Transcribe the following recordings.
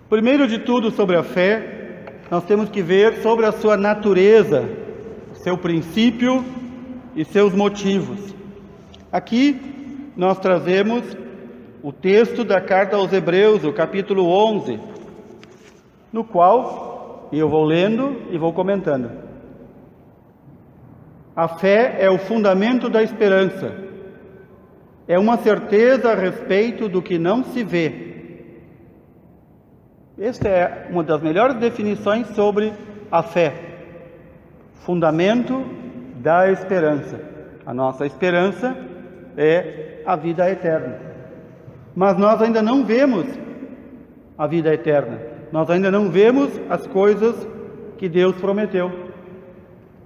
Primeiro de tudo, sobre a fé, nós temos que ver sobre a sua natureza, seu princípio e seus motivos. Aqui nós trazemos o texto da carta aos Hebreus, o capítulo 11, no qual eu vou lendo e vou comentando. A fé é o fundamento da esperança, é uma certeza a respeito do que não se vê. Esta é uma das melhores definições sobre a fé, fundamento da esperança. A nossa esperança é a vida eterna. Mas nós ainda não vemos a vida eterna. Nós ainda não vemos as coisas que Deus prometeu.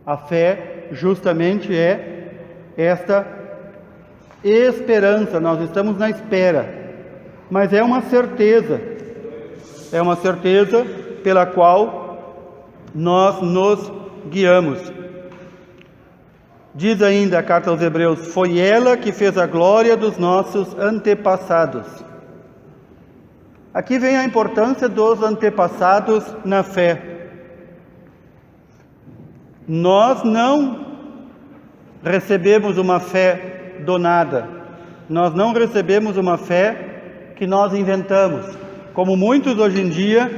A fé justamente é esta esperança. Nós estamos na espera. Mas é uma certeza pela qual nós nos guiamos. Diz ainda a carta aos Hebreus: foi ela que fez a glória dos nossos antepassados. Aqui vem a importância dos antepassados na fé. Nós não recebemos uma fé do nada. Nós não recebemos uma fé que nós inventamos. Como muitos hoje em dia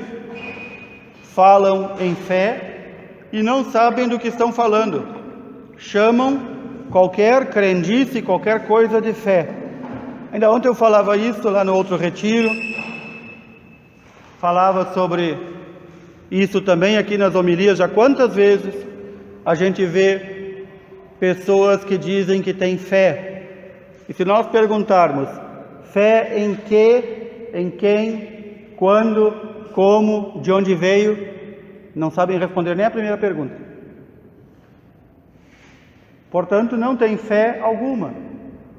falam em fé e não sabem do que estão falando. Chamam qualquer crendice, qualquer coisa de fé. Ainda ontem eu falava isso lá no outro retiro. Falava sobre isso também aqui nas homilias. Já quantas vezes a gente vê pessoas que dizem que têm fé. E se nós perguntarmos, fé em que, em quem, quando, como, de onde veio, não sabem responder nem a primeira pergunta. Portanto, não tem fé alguma.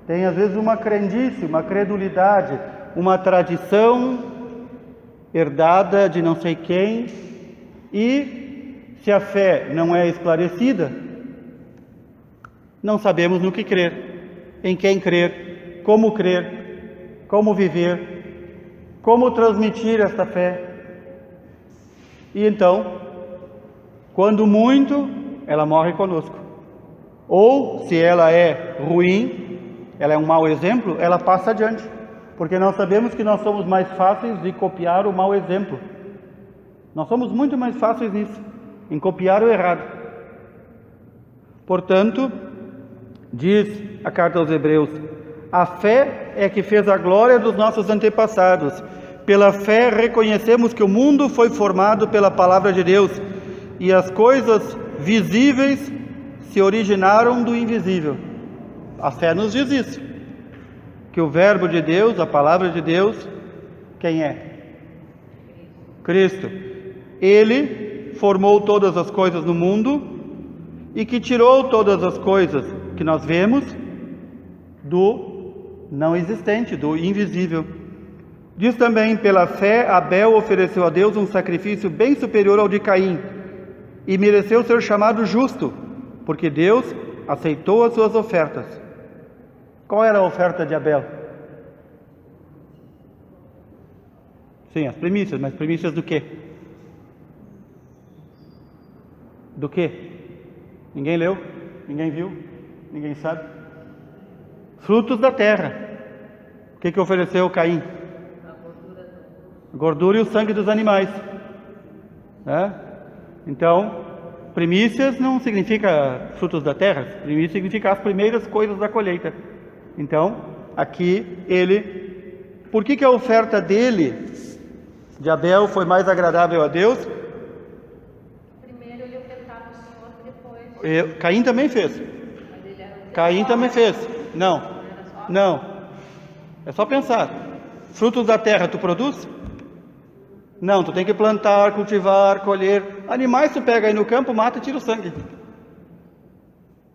Tem às vezes uma crendice, uma credulidade, uma tradição herdada de não sei quem. E se a fé não é esclarecida, não sabemos no que crer, em quem crer, como viver, como transmitir esta fé. E então, quando muito, ela morre conosco. Ou, se ela é ruim, ela é um mau exemplo, ela passa adiante. Porque nós sabemos que nós somos mais fáceis de copiar o mau exemplo. Nós somos muito mais fáceis nisso, em copiar o errado. Portanto, diz a carta aos Hebreus, a fé é que fez a glória dos nossos antepassados. Pela fé reconhecemos que o mundo foi formado pela palavra de Deus e as coisas visíveis se originaram do invisível. A fé nos diz isso, que o verbo de Deus, a palavra de Deus, quem é? Cristo. Ele formou todas as coisas no mundo e que tirou todas as coisas que nós vemos do não existente, do invisível. Diz também, pela fé, Abel ofereceu a Deus um sacrifício bem superior ao de Caim e mereceu ser chamado justo, porque Deus aceitou as suas ofertas. Qual era a oferta de Abel? Sim, as primícias, mas primícias do quê? Do quê? Ninguém leu? Ninguém viu? Ninguém sabe? Frutos da terra. O que ofereceu Caim? A gordura e o sangue dos animais. Então, primícias não significa frutos da terra, primícias significa as primeiras coisas da colheita. Então, aqui por que a oferta dele, de Abel, foi mais agradável a Deus? Primeiro ele ofertava o Senhor, depois... Caim também fez. Caim também fez. Não. É só pensar. Frutos da terra tu produz? Não, tu tem que plantar, cultivar, colher. Animais tu pega aí no campo, mata e tira o sangue.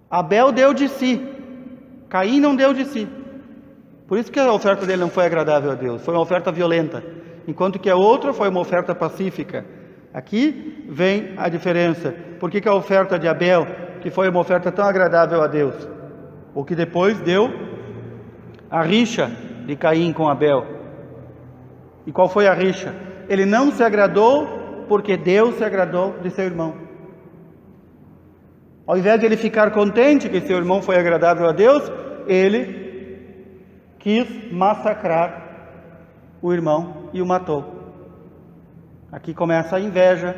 Abel deu de si, Caim não deu de si. Por isso que a oferta dele não foi agradável a Deus, foi uma oferta violenta. Enquanto que a outra foi uma oferta pacífica. Aqui vem a diferença. Por que a oferta de Abel, que foi uma oferta tão agradável a Deus, o que depois deu a rixa de Caim com Abel? E qual foi a rixa? ele não se agradou porque Deus se agradou de seu irmão. Ao invés de ele ficar contente que seu irmão foi agradável a Deus, ele quis massacrar o irmão e o matou. Aqui começa a inveja.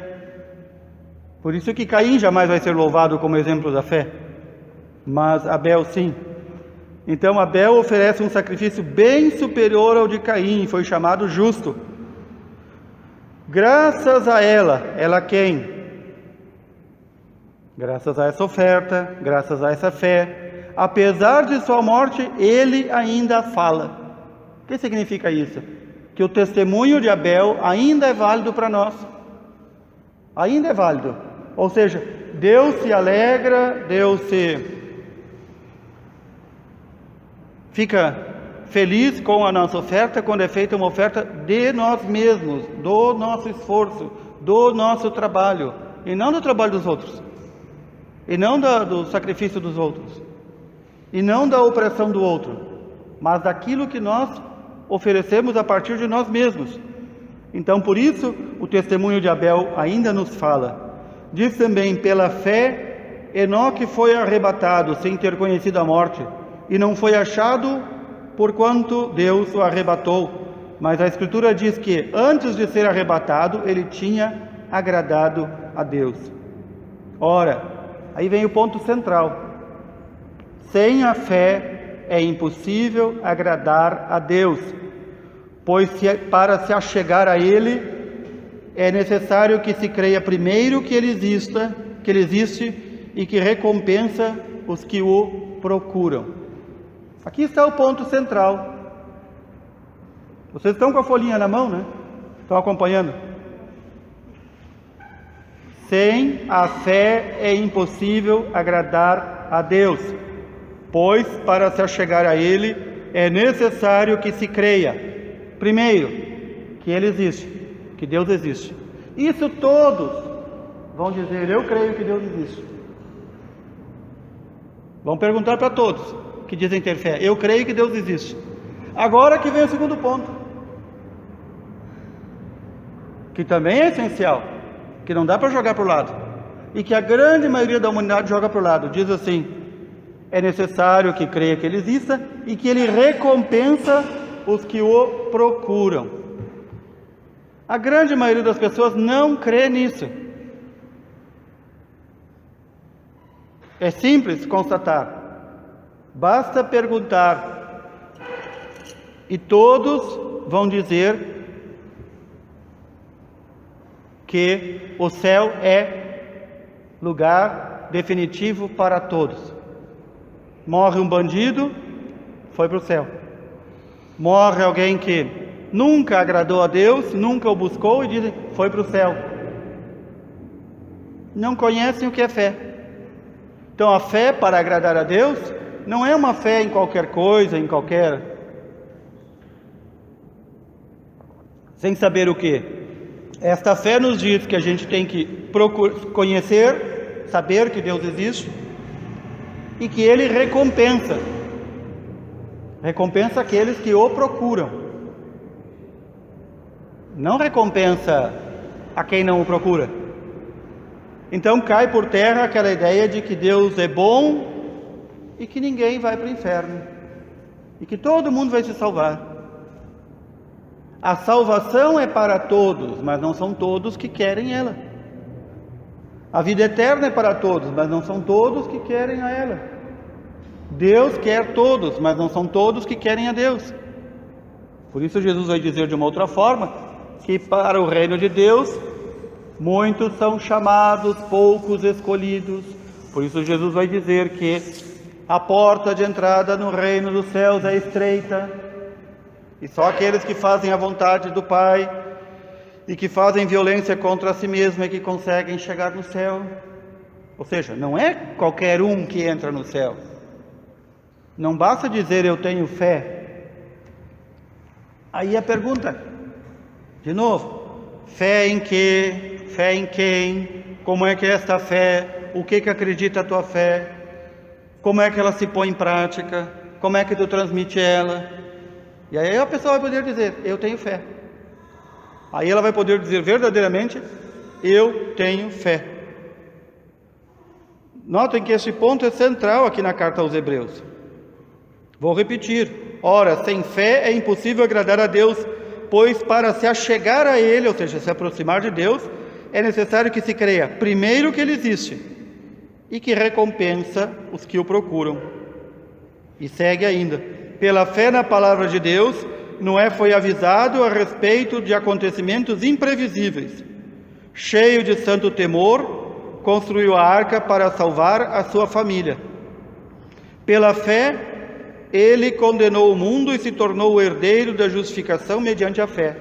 Por isso que Caim jamais vai ser louvado como exemplo da fé, mas Abel sim. Então Abel oferece um sacrifício bem superior ao de Caim, foi chamado justo. Graças a ela quem? Graças a essa oferta, graças a essa fé, apesar de sua morte, ele ainda fala. O que significa isso? Que o testemunho de Abel ainda é válido para nós. Ainda é válido. Ou seja, Deus se alegra, Deus fica feliz com a nossa oferta quando é feita uma oferta de nós mesmos, do nosso esforço, do nosso trabalho, e não do trabalho dos outros, e não do sacrifício dos outros, e não da opressão do outro, mas daquilo que nós oferecemos a partir de nós mesmos. Então, por isso, o testemunho de Abel ainda nos fala. Diz também, pela fé, Enoque foi arrebatado sem ter conhecido a morte, e não foi achado porquanto Deus o arrebatou. Mas a Escritura diz que antes de ser arrebatado, ele tinha agradado a Deus. Ora, aí vem o ponto central. Sem a fé é impossível agradar a Deus, pois para se achegar a Ele é necessário que se creia primeiro que Ele existe e que recompensa os que o procuram. Aqui está o ponto central. Vocês estão com a folhinha na mão, né? Estão acompanhando? Sem a fé é impossível agradar a Deus, pois para se achegar a Ele é necessário que se creia, primeiro, que Ele existe, que Deus existe. Isso todos vão dizer, eu creio que Deus existe. Vão perguntar para todos que dizem ter fé, eu creio que Deus existe. Agora que vem o segundo ponto, que também é essencial, que não dá para jogar para o lado, e que a grande maioria da humanidade joga para o lado. Diz assim, é necessário que creia que Ele exista e que Ele recompensa os que o procuram. A grande maioria das pessoas não crê nisso. É simples constatar. Basta perguntar e todos vão dizer que o céu é lugar definitivo para todos. Morre um bandido, foi para o céu. Morre alguém que nunca agradou a Deus, nunca o buscou e dizem, foi para o céu. Não conhecem o que é fé. Então a fé para agradar a Deus não é uma fé em qualquer coisa, sem saber o que. Esta fé nos diz que a gente tem que conhecer, saber que Deus existe e que Ele recompensa aqueles que o procuram. Não recompensa a quem não o procura. Então cai por terra aquela ideia de que Deus é bom e que ninguém vai para o inferno, e que todo mundo vai se salvar. A salvação é para todos, mas não são todos que querem ela. A vida eterna é para todos, mas não são todos que querem a ela. Deus quer todos, mas não são todos que querem a Deus. Por isso Jesus vai dizer de uma outra forma, que para o reino de Deus, muitos são chamados, poucos escolhidos. Por isso Jesus vai dizer que a porta de entrada no reino dos céus é estreita, e só aqueles que fazem a vontade do Pai e que fazem violência contra si mesmo é que conseguem chegar no céu. Ou seja, não é qualquer um que entra no céu. Não basta dizer eu tenho fé. Aí a pergunta, de novo, fé em quê? Fé em quem? Como é que é esta fé? O que acredita a tua fé? Como é que ela se põe em prática? Como é que tu transmite ela? E aí a pessoa vai poder dizer, eu tenho fé. Aí ela vai poder dizer verdadeiramente: eu tenho fé. Notem que esse ponto é central aqui na carta aos Hebreus. Vou repetir: ora, sem fé é impossível agradar a Deus, pois para se achegar a Ele, ou seja, se aproximar de Deus, é necessário que se creia, primeiro, que Ele existe e que recompensa os que o procuram. E segue ainda: pela fé na palavra de Deus, Noé foi avisado a respeito de acontecimentos imprevisíveis. Cheio de santo temor, construiu a arca para salvar a sua família. Pela fé, ele condenou o mundo e se tornou o herdeiro da justificação mediante a fé.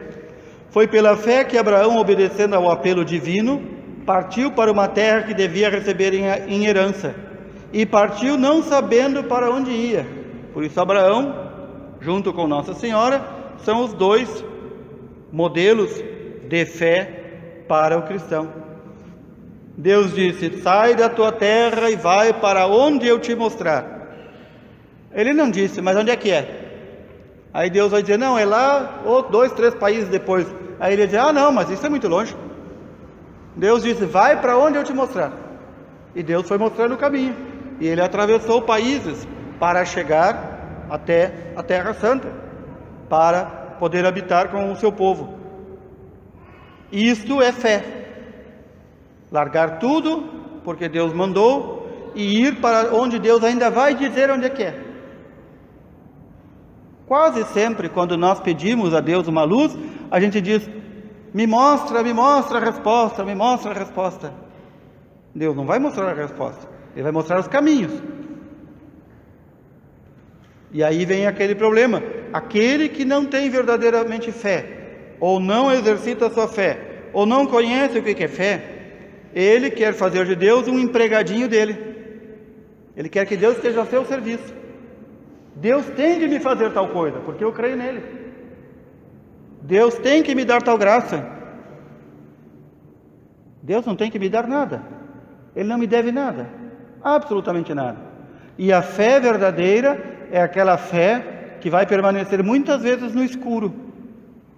Foi pela fé que Abraão, obedecendo ao apelo divino, partiu para uma terra que devia receber em herança. E partiu não sabendo para onde ia. Por isso Abraão, junto com Nossa Senhora, são os dois modelos de fé para o cristão. Deus disse: sai da tua terra e vai para onde eu te mostrar. Ele não disse: mas onde é que é? Aí Deus vai dizer: não, é lá, ou 2, 3 países depois. Aí ele diz: ah não, mas isso é muito longe. Deus disse: vai para onde eu te mostrar. E Deus foi mostrando o caminho. E ele atravessou países para chegar até a Terra Santa, para poder habitar com o seu povo. Isto é fé. Largar tudo, porque Deus mandou, e ir para onde Deus ainda vai dizer onde é que é. Quase sempre, quando nós pedimos a Deus uma luz, a gente diz: me mostra a resposta, me mostra a resposta. Deus não vai mostrar a resposta, Ele vai mostrar os caminhos. E aí vem aquele problema: aquele que não tem verdadeiramente fé, ou não exercita a sua fé, ou não conhece o que é fé, ele quer fazer de Deus um empregadinho dele. Ele quer que Deus esteja a seu serviço. Deus tem de me fazer tal coisa, porque eu creio nele. Deus tem que me dar tal graça. Deus não tem que me dar nada. Ele não me deve nada, absolutamente nada. E a fé verdadeira é aquela fé que vai permanecer muitas vezes no escuro,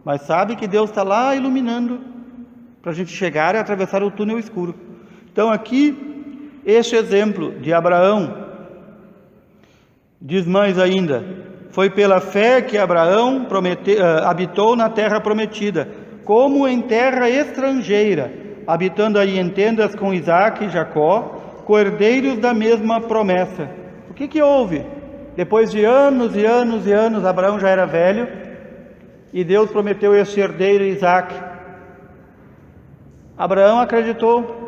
mas sabe que Deus está lá iluminando, para a gente chegar e atravessar o túnel escuro. Então aqui, este exemplo de Abraão, diz mais ainda: foi pela fé que Abraão habitou na terra prometida, como em terra estrangeira, habitando aí em tendas com Isaque e Jacó, co-herdeiros da mesma promessa. O que houve? Depois de anos e anos e anos, Abraão já era velho, e Deus prometeu este herdeiro Isaque. Abraão acreditou.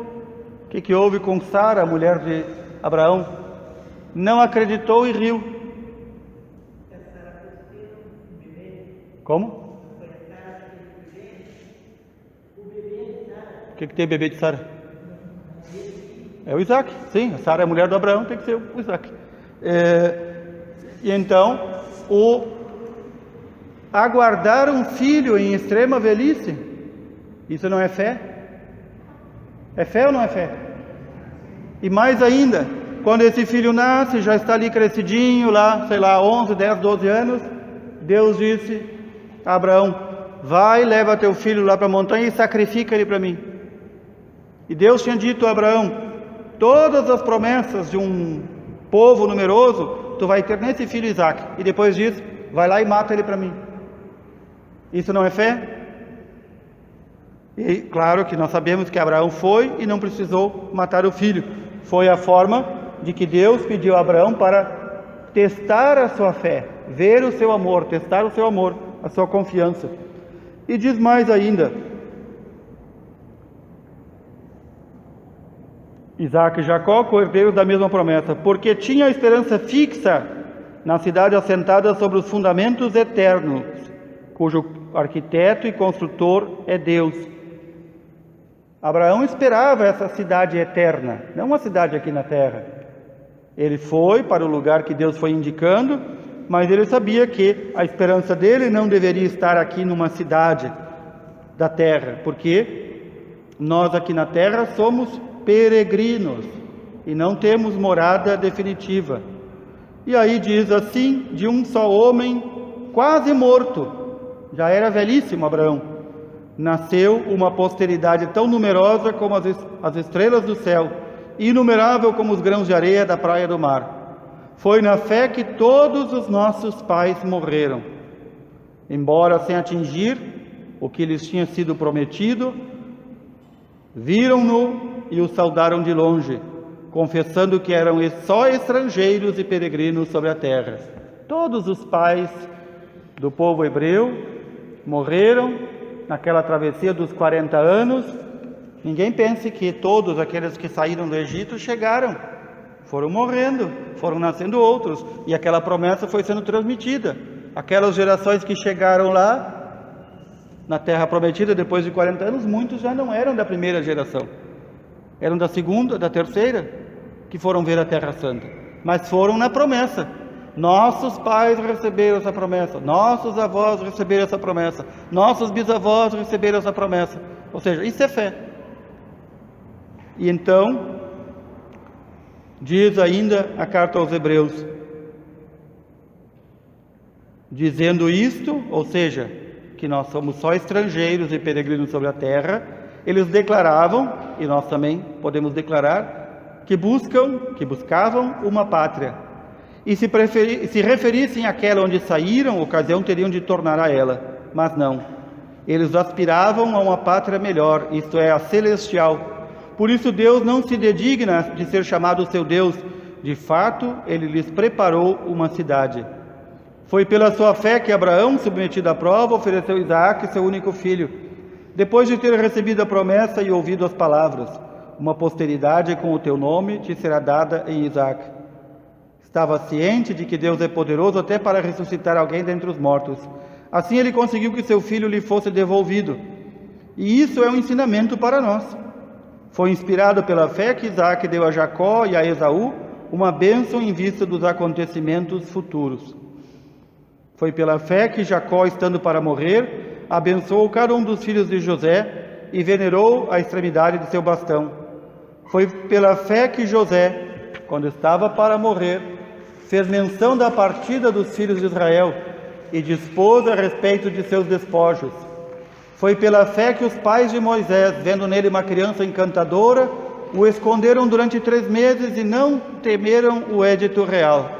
O que houve com Sara, a mulher de Abraão? Não acreditou e riu. Como? O que tem bebê de Sara? É o Isaque, sim. A Sara é a mulher do Abraão, tem que ser o Isaque. E então, aguardar um filho em extrema velhice, isso não é fé? É fé ou não é fé? E mais ainda, quando esse filho nasce, já está ali crescidinho, lá, sei lá, 11, 10, 12 anos, Deus disse a Abraão: vai, leva teu filho lá para a montanha e sacrifica ele para mim. E Deus tinha dito a Abraão: todas as promessas de um povo numeroso, tu vai ter nesse filho Isaque. E depois diz: vai lá e mata ele para mim. Isso não é fé? E claro que nós sabemos que Abraão foi e não precisou matar o filho. Foi a forma de que Deus pediu a Abraão para testar a sua fé, ver o seu amor, testar o seu amor, a sua confiança. E diz mais ainda: Isaque e Jacó, co-herdeiros da mesma promessa, porque tinha a esperança fixa na cidade assentada sobre os fundamentos eternos, cujo arquiteto e construtor é Deus. Abraão esperava essa cidade eterna, não uma cidade aqui na terra. Ele foi para o lugar que Deus foi indicando, mas ele sabia que a esperança dele não deveria estar aqui numa cidade da terra, porque nós aqui na terra somos peregrinos e não temos morada definitiva. E aí diz assim, de um só homem, quase morto, já era velhíssimo Abraão, nasceu uma posteridade tão numerosa como as estrelas do céu, inumerável como os grãos de areia da praia do mar. Foi na fé que todos os nossos pais morreram, embora sem atingir o que lhes tinha sido prometido, viram-no e o saudaram de longe, confessando que eram só estrangeiros e peregrinos sobre a terra. Todos os pais do povo hebreu morreram naquela travessia dos 40 anos. Ninguém pense que todos aqueles que saíram do Egito chegaram. Foram morrendo, foram nascendo outros, e aquela promessa foi sendo transmitida. Aquelas gerações que chegaram lá na Terra Prometida depois de 40 anos, muitos já não eram da primeira geração. Eram da segunda, da terceira, que foram ver a Terra Santa. Mas foram na promessa. Nossos pais receberam essa promessa, nossos avós receberam essa promessa, nossos bisavós receberam essa promessa. Ou seja, isso é fé. E então, diz ainda a carta aos Hebreus, dizendo isto, ou seja, que nós somos só estrangeiros e peregrinos sobre a terra, eles declaravam, e nós também podemos declarar, que buscavam uma pátria. E se referissem àquela onde saíram, ocasião teriam de tornar a ela. Mas não. Eles aspiravam a uma pátria melhor, isto é, a celestial. Por isso Deus não se dedigna de ser chamado seu Deus. De fato, Ele lhes preparou uma cidade. Foi pela sua fé que Abraão, submetido à prova, ofereceu Isaque, seu único filho. Depois de ter recebido a promessa e ouvido as palavras, uma posteridade com o teu nome te será dada em Isaque. Estava ciente de que Deus é poderoso até para ressuscitar alguém dentre os mortos. Assim ele conseguiu que seu filho lhe fosse devolvido. E isso é um ensinamento para nós. Foi inspirado pela fé que Isaque deu a Jacó e a Esaú uma bênção em vista dos acontecimentos futuros. Foi pela fé que Jacó, estando para morrer, abençoou cada um dos filhos de José e venerou a extremidade de seu bastão. Foi pela fé que José, quando estava para morrer, fez menção da partida dos filhos de Israel e dispôs a respeito de seus despojos. Foi pela fé que os pais de Moisés, vendo nele uma criança encantadora, o esconderam durante 3 meses e não temeram o édito real.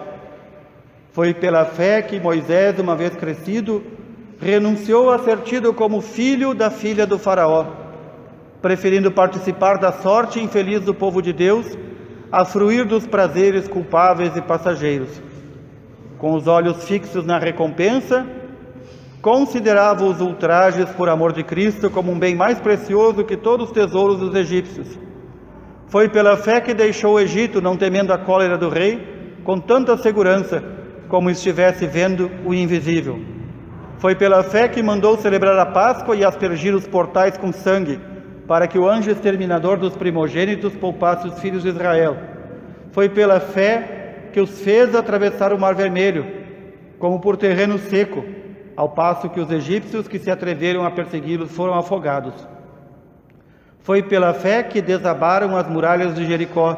Foi pela fé que Moisés, uma vez crescido, renunciou a ser tido como filho da filha do faraó, preferindo participar da sorte infeliz do povo de Deus, a fruir dos prazeres culpáveis e passageiros. Com os olhos fixos na recompensa, considerava os ultrajes por amor de Cristo como um bem mais precioso que todos os tesouros dos egípcios. Foi pela fé que deixou o Egito, não temendo a cólera do rei, com tanta segurança como estivesse vendo o invisível. Foi pela fé que mandou celebrar a Páscoa e aspergir os portais com sangue, para que o anjo exterminador dos primogênitos poupasse os filhos de Israel. Foi pela fé que os fez atravessar o Mar Vermelho, como por terreno seco, ao passo que os egípcios que se atreveram a persegui-los foram afogados. Foi pela fé que desabaram as muralhas de Jericó,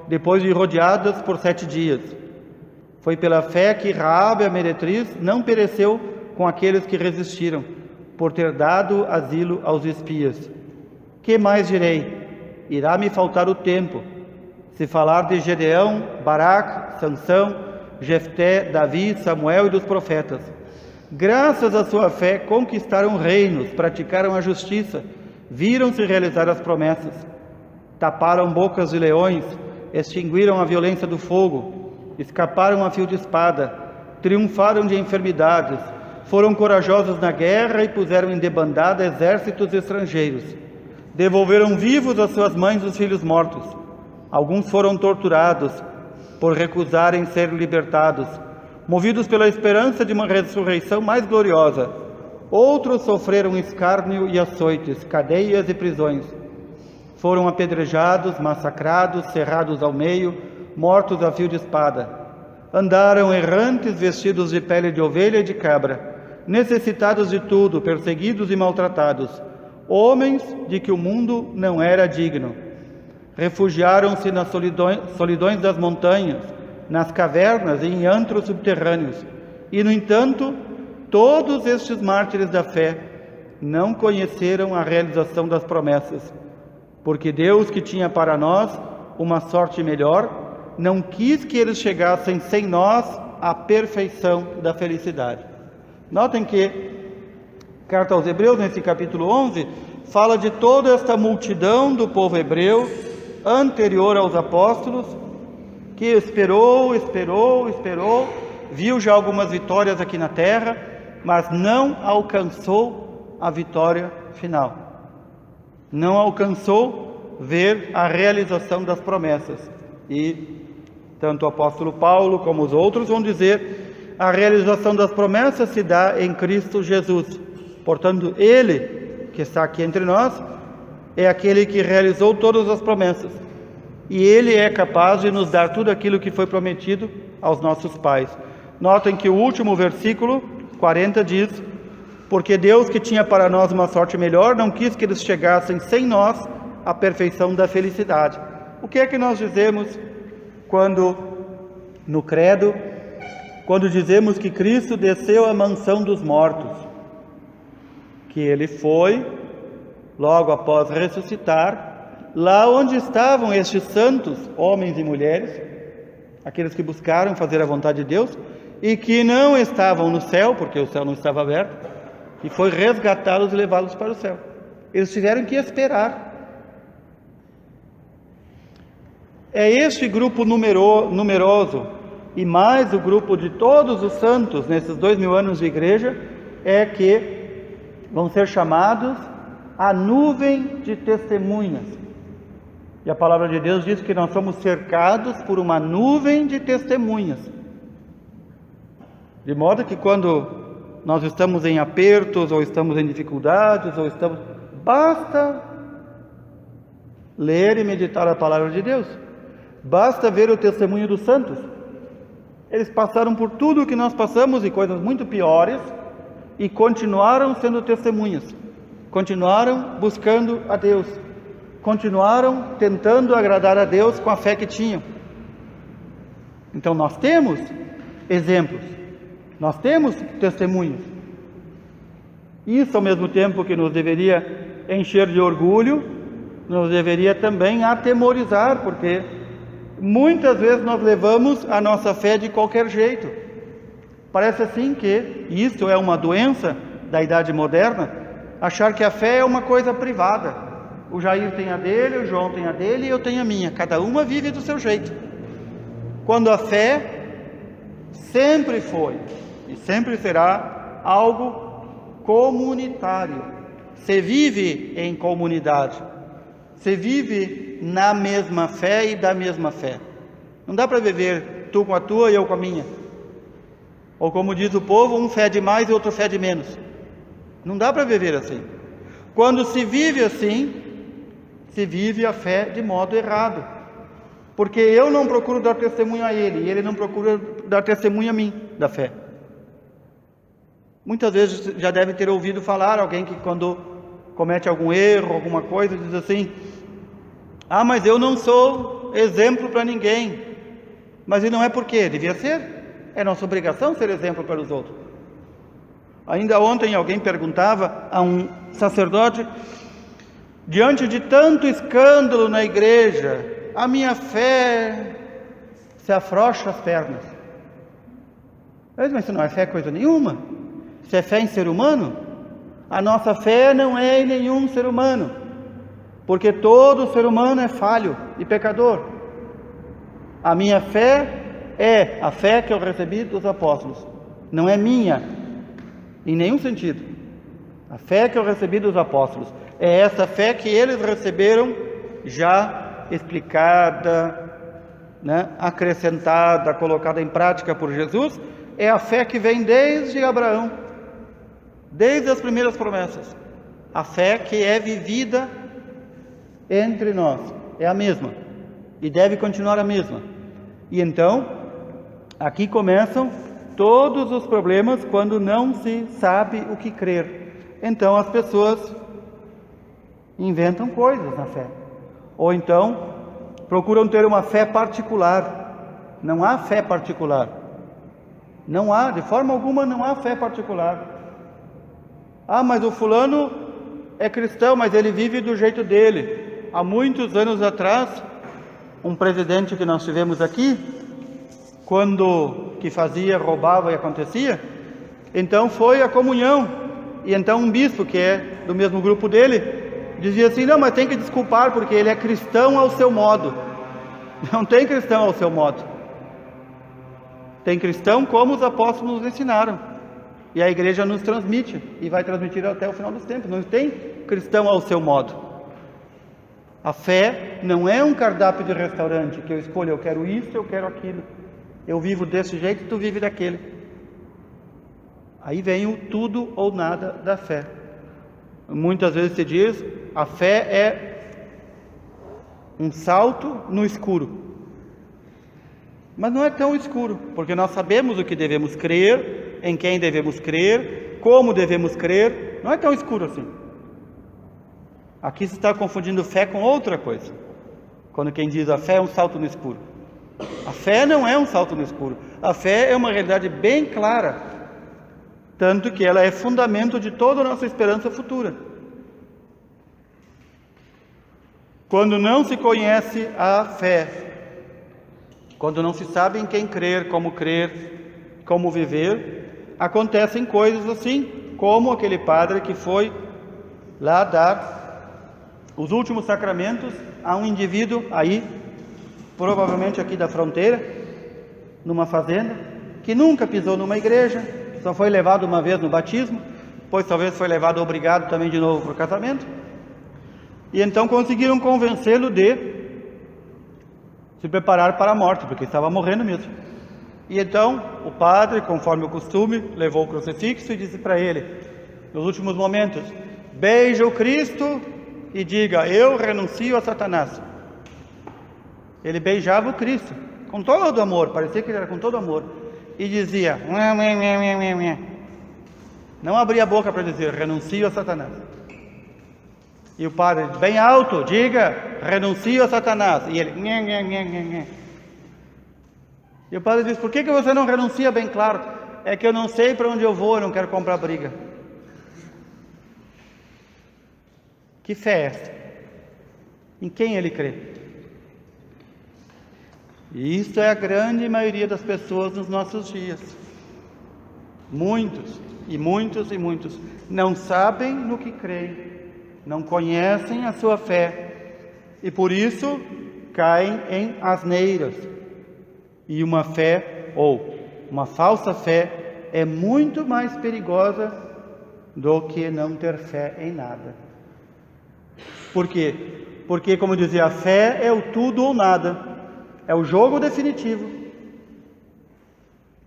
depois de rodeadas por 7 dias. Foi pela fé que Raabe, a meretriz, não pereceu com aqueles que resistiram, por ter dado asilo aos espias. Que mais direi? Irá me faltar o tempo. Se falar de Gedeão, Baraque, Sansão, Jefté, Davi, Samuel e dos profetas. Graças à sua fé conquistaram reinos, praticaram a justiça, viram-se realizar as promessas. Taparam bocas de leões, extinguiram a violência do fogo, escaparam a fio de espada, triunfaram de enfermidades, foram corajosos na guerra e puseram em debandada exércitos estrangeiros. Devolveram vivos às suas mães os filhos mortos. Alguns foram torturados por recusarem ser libertados, movidos pela esperança de uma ressurreição mais gloriosa. Outros sofreram escárnio e açoites, cadeias e prisões. Foram apedrejados, massacrados, cerrados ao meio, mortos a fio de espada. Andaram errantes, vestidos de pele de ovelha e de cabra, necessitados de tudo, perseguidos e maltratados, homens de que o mundo não era digno. Refugiaram-se nas solidões das montanhas, nas cavernas e em antros subterrâneos. E, no entanto, todos estes mártires da fé não conheceram a realização das promessas, porque Deus, que tinha para nós uma sorte melhor, não quis que eles chegassem sem nós à perfeição da felicidade. Notem que Carta aos Hebreus, nesse capítulo 11, fala de toda esta multidão do povo hebreu, anterior aos apóstolos, que esperou, viu já algumas vitórias aqui na terra, mas não alcançou a vitória final. Não alcançou ver a realização das promessas. E tanto o apóstolo Paulo como os outros vão dizer: a realização das promessas se dá em Cristo Jesus. Portanto, Ele, que está aqui entre nós, é aquele que realizou todas as promessas. E Ele é capaz de nos dar tudo aquilo que foi prometido aos nossos pais. Notem que o último versículo, 40, diz: porque Deus, que tinha para nós uma sorte melhor, não quis que eles chegassem sem nós à perfeição da felicidade. O que é que nós dizemos quando, no credo, quando dizemos que Cristo desceu à mansão dos mortos? Que Ele foi, logo após ressuscitar, lá onde estavam estes santos, homens e mulheres, aqueles que buscaram fazer a vontade de Deus, e que não estavam no céu, porque o céu não estava aberto, e foi resgatá-los e levá-los para o céu. Eles tiveram que esperar. É este grupo numeroso, e mais o grupo de todos os santos, nesses 2000 anos de igreja, é que vão ser chamados a nuvem de testemunhas. E a palavra de Deus diz que nós somos cercados por uma nuvem de testemunhas. De modo que quando nós estamos em apertos, ou estamos em dificuldades, basta ler e meditar a palavra de Deus. Basta ver o testemunho dos santos. Eles passaram por tudo o que nós passamos e coisas muito piores, e continuaram sendo testemunhas, continuaram buscando a Deus, continuaram tentando agradar a Deus com a fé que tinham. Então nós temos exemplos, nós temos testemunhas. Isso, ao mesmo tempo que nos deveria encher de orgulho, nos deveria também atemorizar, porque muitas vezes nós levamos a nossa fé de qualquer jeito. Parece assim que isso é uma doença da idade moderna, achar que a fé é uma coisa privada. O Jair tem a dele, o João tem a dele e eu tenho a minha. Cada uma vive do seu jeito. Quando a fé sempre foi e sempre será algo comunitário. Se vive em comunidade, se vive na mesma fé e da mesma fé. Não dá para viver tu com a tua e eu com a minha. Ou como diz o povo, um fede mais e outro fede menos. Não dá para viver assim. Quando se vive assim, se vive a fé de modo errado. Porque eu não procuro dar testemunho a ele, e ele não procura dar testemunho a mim da fé. Muitas vezes já deve ter ouvido falar alguém que quando comete algum erro, alguma coisa, diz assim: ah, mas eu não sou exemplo para ninguém. Mas e não é por quê? Devia ser. É nossa obrigação ser exemplo para os outros. Ainda ontem alguém perguntava a um sacerdote: diante de tanto escândalo na igreja, a minha fé se afrouxa as pernas. Mas isso não é fé coisa nenhuma. Isso é fé em ser humano. A nossa fé não é em nenhum ser humano, porque todo ser humano é falho e pecador. A minha fé é a fé que eu recebi dos apóstolos, não é minha, em nenhum sentido. A fé que eu recebi dos apóstolos é essa fé que eles receberam já explicada, acrescentada, colocada em prática por Jesus. É a fé que vem desde Abraão, desde as primeiras promessas. A fé que é vivida entre nós é a mesma e deve continuar a mesma. E então aqui começam todos os problemas quando não se sabe o que crer. Então as pessoas inventam coisas na fé. Ou então procuram ter uma fé particular. Não há fé particular. Não há, de forma alguma não há fé particular. Ah, mas o fulano é cristão, mas ele vive do jeito dele. Há muitos anos atrás, um presidente que nós tivemos aqui, quando que fazia, roubava e acontecia, então foi a comunhão, e então um bispo, que é do mesmo grupo dele, dizia assim: não, mas tem que desculpar, porque ele é cristão ao seu modo. Não tem cristão ao seu modo. Tem cristão como os apóstolos nos ensinaram, e a igreja nos transmite, e vai transmitir até o final dos tempos. Não tem cristão ao seu modo. A fé não é um cardápio de restaurante, que eu escolho, eu quero isso, eu quero aquilo. Eu vivo desse jeito, tu vive daquele. Aí vem o tudo ou nada da fé. Muitas vezes se diz, a fé é um salto no escuro. Mas não é tão escuro, porque nós sabemos o que devemos crer, em quem devemos crer, como devemos crer. Não é tão escuro assim. Aqui se está confundindo fé com outra coisa. Quando quem diz a fé é um salto no escuro. A fé não é um salto no escuro. A fé é uma realidade bem clara. Tanto que ela é fundamento de toda a nossa esperança futura. Quando não se conhece a fé, quando não se sabe em quem crer, como viver, acontecem coisas assim, como aquele padre que foi lá dar os últimos sacramentos a um indivíduo aí, provavelmente aqui da fronteira, numa fazenda, que nunca pisou numa igreja, só foi levado uma vez no batismo, depois talvez foi levado obrigado também de novo para o casamento, e então conseguiram convencê-lo de se preparar para a morte, porque estava morrendo mesmo. E então o padre, conforme o costume, levou o crucifixo e disse para ele, nos últimos momentos: beija o Cristo e diga: eu renuncio a Satanás. Ele beijava o Cristo com todo amor, parecia que ele era com todo amor, e dizia: não abria a boca para dizer renuncio a Satanás. E o padre, bem alto, diga: renuncio a Satanás. E ele, E o padre diz: por que você não renuncia bem claro? É que eu não sei para onde eu vou, eu não quero comprar briga. Que fé é essa? Em quem ele crê? E isso é a grande maioria das pessoas nos nossos dias. Muitos, e muitos, e muitos não sabem no que creem, não conhecem a sua fé, e por isso caem em asneiras. E uma fé, ou uma falsa fé, é muito mais perigosa do que não ter fé em nada. Por quê? Porque, como eu dizia, a fé é o tudo ou nada, é o jogo definitivo.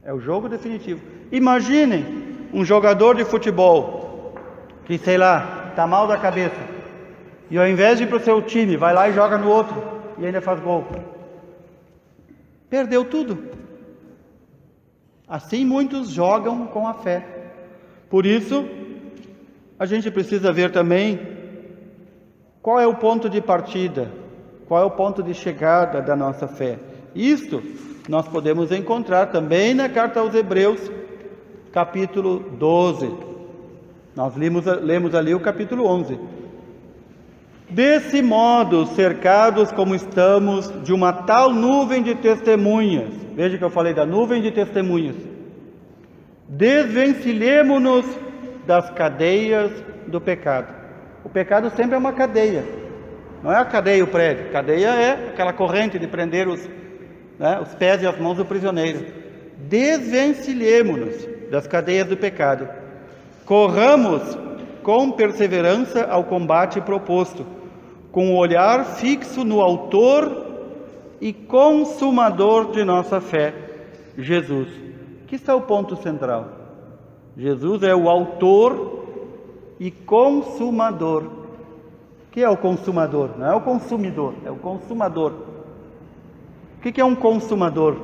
É o jogo definitivo. Imaginem um jogador de futebol que, sei lá, está mal da cabeça, e ao invés de ir para o seu time, vai lá e joga no outro, e ainda faz gol. Perdeu tudo. Assim muitos jogam com a fé. Por isso, a gente precisa ver também qual é o ponto de partida, qual é o ponto de chegada da nossa fé. Isto nós podemos encontrar também na carta aos Hebreus, capítulo 12. Nós lemos ali o capítulo 11. Desse modo, cercados como estamos de uma tal nuvem de testemunhas, veja que eu falei da nuvem de testemunhas, desvencilhemos-nos das cadeias do pecado. O pecado sempre é uma cadeia, não é a cadeia e o prédio. Cadeia é aquela corrente de prender os pés e as mãos do prisioneiro. Desvencilhemos-nos das cadeias do pecado, corramos com perseverança ao combate proposto, com o olhar fixo no autor e consumador de nossa fé, Jesus. Que está o ponto central. Jesus é o autor e consumador. O que é o consumador? Não é o consumidor, é o consumador. O que é um consumador?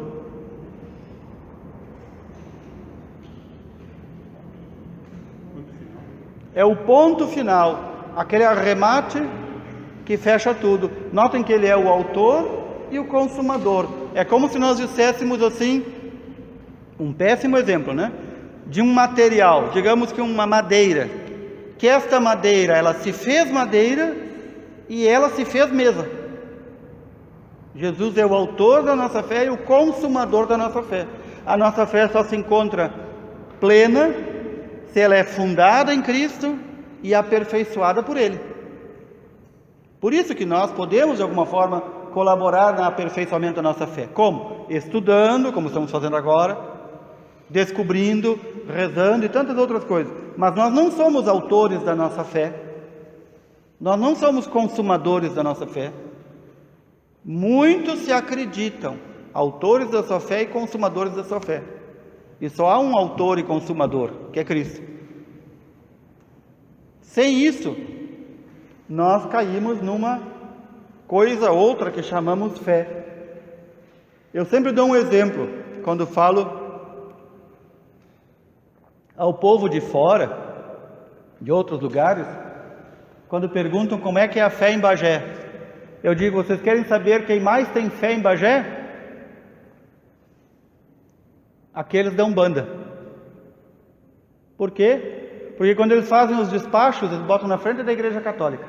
É o ponto final, aquele arremate que fecha tudo. Notem que ele é o autor e o consumador. É como se nós disséssemos assim, um péssimo exemplo, né? De um material, digamos que uma madeira. que esta madeira, ela se fez madeira e ela se fez mesa. Jesus é o autor da nossa fé e o consumador da nossa fé. A nossa fé só se encontra plena se ela é fundada em Cristo e aperfeiçoada por Ele. Por isso que nós podemos, de alguma forma, colaborar no aperfeiçoamento da nossa fé. Como? Estudando, como estamos fazendo agora, descobrindo, rezando e tantas outras coisas. Mas nós não somos autores da nossa fé. Nós não somos consumadores da nossa fé. Muitos se acreditam autores da sua fé e consumadores da sua fé. E só há um autor e consumador, que é Cristo. Sem isso, nós caímos numa coisa outra que chamamos fé. Eu sempre dou um exemplo, quando falo ao povo de fora, de outros lugares, quando perguntam como é que é a fé em Bagé. Eu digo, vocês querem saber quem mais tem fé em Bagé? Aqueles da Umbanda. Por quê? Porque quando eles fazem os despachos, eles botam na frente da igreja católica.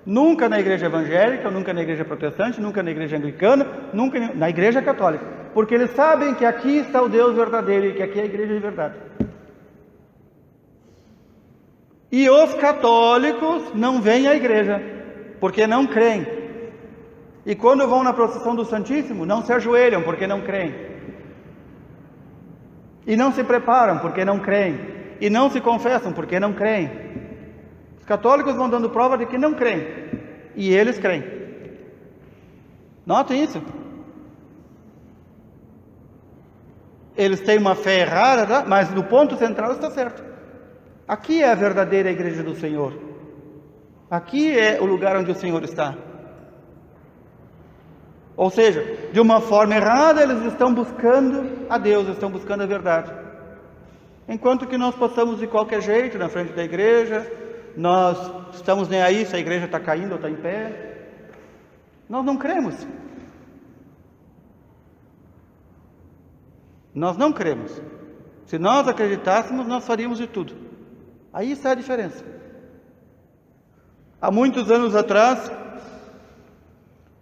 Nunca na igreja evangélica, nunca na igreja protestante, nunca na igreja anglicana, nunca na igreja católica. Porque eles sabem que aqui está o Deus verdadeiro e que aqui é a igreja de verdade. E os católicos não vêm à igreja, porque não creem. E quando vão na procissão do Santíssimo, não se ajoelham, porque não creem. E não se preparam, porque não creem. E não se confessam, porque não creem. Os católicos vão dando prova de que não creem. E eles creem. Notem isso. Eles têm uma fé errada, mas no ponto central está certo. Aqui é a verdadeira igreja do Senhor. Aqui é o lugar onde o Senhor está. Ou seja, de uma forma errada, eles estão buscando a Deus, estão buscando a verdade. Enquanto que nós passamos de qualquer jeito na frente da igreja, nós estamos nem aí se a igreja está caindo ou está em pé. Nós não cremos. Nós não cremos. Se nós acreditássemos, nós faríamos de tudo. Aí está a diferença. Há muitos anos atrás,